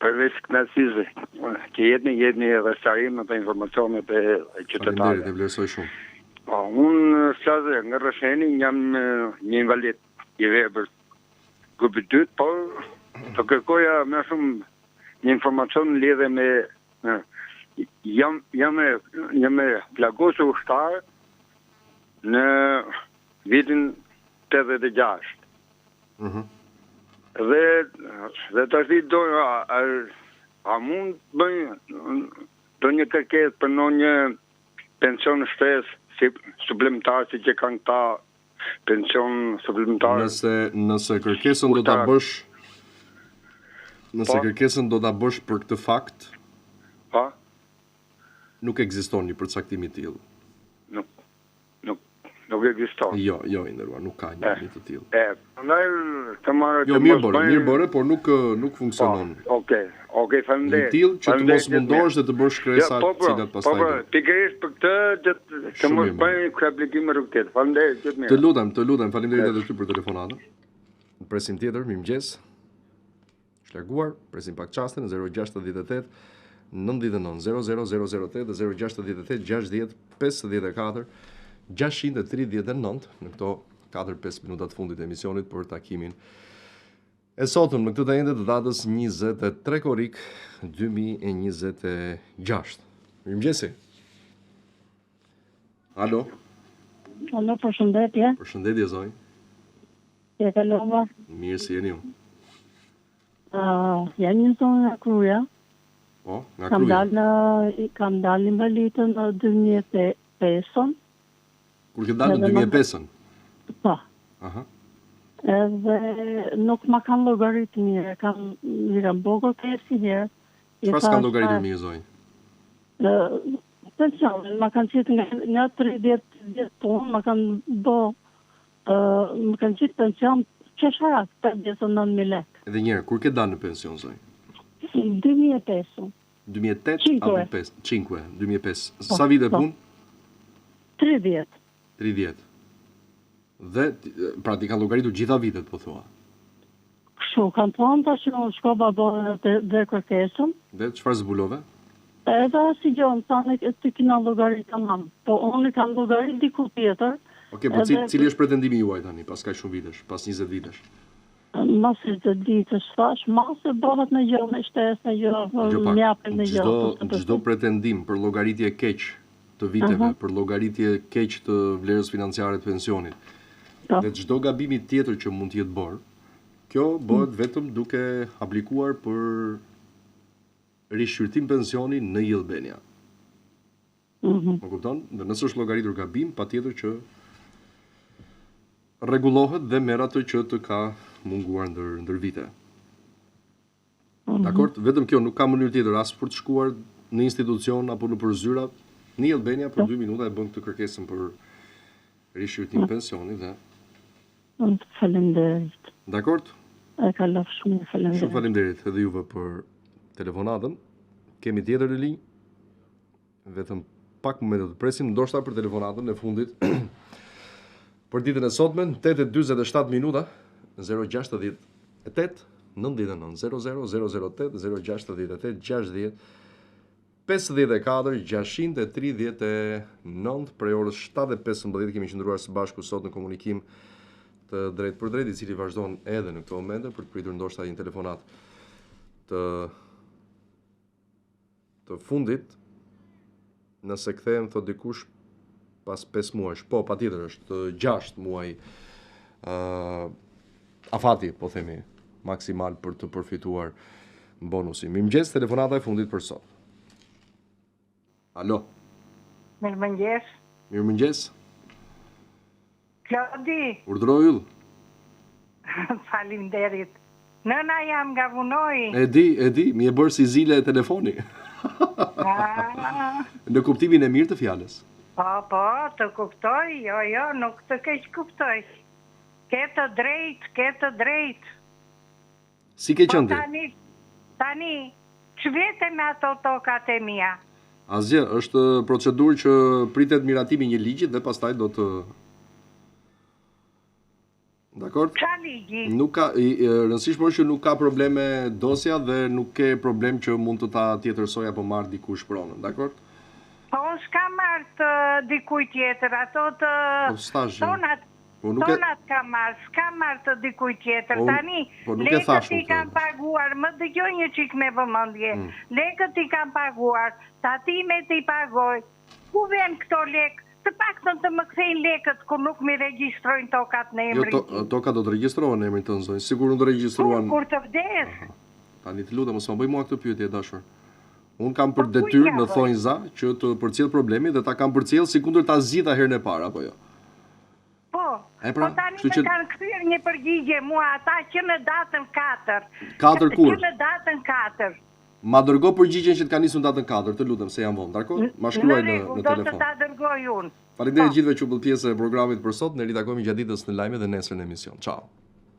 përveç kënaqësisë që jetni rrethërim të informacionet e qytetarëve. Faleminderit, e vlerësoj shumë. Po, unë flasë nga Rresheni, jam një invalid i vepër grupi 2, por të kërkoja më shumë një informacion lidhe me jam e plagosur ushtar në vitin 86. Dhe të ashtë do a mund bëjnë do një kërkesë për një pension shtresë si suplementar si që kanë ta pension suplementar. Nëse kërkesën do ta bësh kërkesën do ta bësh për këtë fakt, nuk ekziston një përcaktim i tillë. Nuk ekziston. Jo, i nderuar, nuk ka një të tillë. Prandaj të marrë Jo, mirë bëre, por nuk funksionon. Okej, faleminderit. Një tillë që të mos mundohesh dhe të bësh kresa të cilat pastaj. Po, pikërisht për këtë të mos bëj aplikime rrugtet. Faleminderit gjithë mirë. Të lutem, faleminderit edhe ty për telefonatën. Presim tjetër, mirëmëngjes. Shlarguar, presim pak çastin 068 99 00008 dhe 068 60 54 639 në këto 4-5 minutat fundit e emisionit për takimin e sotëm në këtë të ende të datës 23 korrik 2026. Mirëmëngjesi. Alo. Alo, përshëndetje. Përshëndetje, zoj. Si e kalova? Mirë, si jeni ju? Jam një zonë nga Kruja. Po, nga Kruja. Kam dalë invalidën në 2005-ën. Kur ke dalë në 2005-ën? Po. Aha. Edhe nuk ma kanë llogaritur mirë, kam bogër si herë. Çfarë s'kan llogaritur mirë, zoj? Pensionin, ma kanë qitë nga 30 tonë, ma kanë qitë pension qesharak, 59.000 lekë. Edhe njerë, kur ke dalë në pension, zoj? 2005. 2008 apo 5? 2005. Sa vite punë? 30. 30. Dhe, pra ti kanë llogaritur gjitha vitet, po thua? Kështu, kanë thonë tash unë shkova dhe kërkesën. Dhe, çfarë zbulove? Edhe si gjonë, tani të kina llogarit tamam. Po unë kanë llogarit diku tjetër. Okej, po cili është pretendimi juaj tani, pas kaq shumë vitesh, pas 20 vitesh? Mas 20 ditësh thash, mas e bëhet në gjë, në shtesë, në gjë, më japin në gjë. Çdo pretendim për llogaritje keq të viteve për llogaritje keq të vlerës financiare të pensionit. Dhe çdo gabimi tjetër që mund të jetë bërë, kjo bëhet vetëm duke aplikuar për rishqyrtim pensioni në Albania. Më kupton? Dhe nëse është llogaritur gabim, patjetër që rregullohet dhe merr atë që të ka munguar ndër vite. Dakor? Vetëm kjo nuk ka mënyrë tjetër as për të shkuar në institucion apo në përzyra. Në Albania për 2 minuta e bën këtë kërkesën për rishqyrtim pensioni dhe faleminderit. Dakor? E kaloj shumë faleminderit. Shumë faleminderit edhe juve për telefonatën. Kemi tjetër në linjë. Vetëm pak momente të presim, ndoshta për telefonatën e fundit. Për ditën e sotme, 8:47 minuta, 068 99 00 008 068 60 54 639 prej orës 7:15 kemi qëndruar së bashku sot në komunikim të drejt për drejt, i cili vazhdon edhe në këto momente për të pritur ndoshta një telefonat të fundit. Nëse kthehem thot dikush pas 5 muajsh, po patjetër është 6 muaj afati, po themi, maksimal për të përfituar bonusin. Mirëmëngjes, telefonata e fundit për sot. Alo. Mirëmëngjes. Mirëmëngjes. Klodi. Urdhëroj yll. Faleminderit. Nëna jam nga Vunoi. E di, mi e bërë si zile e telefoni. Në kuptimin e mirë të fjalës. Po, të kuptoj, jo, nuk të keq kuptoj. Ke të drejt. Si ke qëndri? Tani, që vete me ato tokat e mia? Asgjë, është procedurë që pritet miratimi një ligjit dhe pastaj do të... Dakor? Qa ligji? Nuk ka, rëndësishmë është që nuk ka probleme dosja dhe nuk ke problem që mund të ta tjetërsoj apo marrë dikush pronën, dakor? Po, s'ka marrë të dikuj tjetër, ato të tonat ka marrë, s'ka marrë të dikuj tjetër. Tani, lekët i kam paguar, më dëgjoj një qik me vëmendje, lekët i kam paguar, tatimet i pagoj, ku ven këto lekë? Të pak të më kthejnë lekët, kur nuk mi regjistrojnë tokat në emrin tim. Jo, tokat do të regjistrohen në emrin tënd, zonjë. Sigur nuk do regjistruan. Kur të vdes. Tani të lutem, mos më bëj mua këtë pyetje dashur. Un kam për detyrë në thonjza që të përcjell problemin dhe ta kam përcjell sikundër ta zgjidha herën e parë apo jo. Po. Po tani më kanë kthyer një përgjigje mua ata që në datën 4. 4 kur? Që në datën 4. Ma dërgo përgjigjen që të ka nisur datën 4, të lutem se jam vonë, dakor? Ma shkruaj në telefon. Do të ta dërgoj unë. Faleminderit gjithëve që u bë pjesë e programit për sot. Ne ritakojmë gjatë ditës në lajme dhe nesër në emision. Ciao.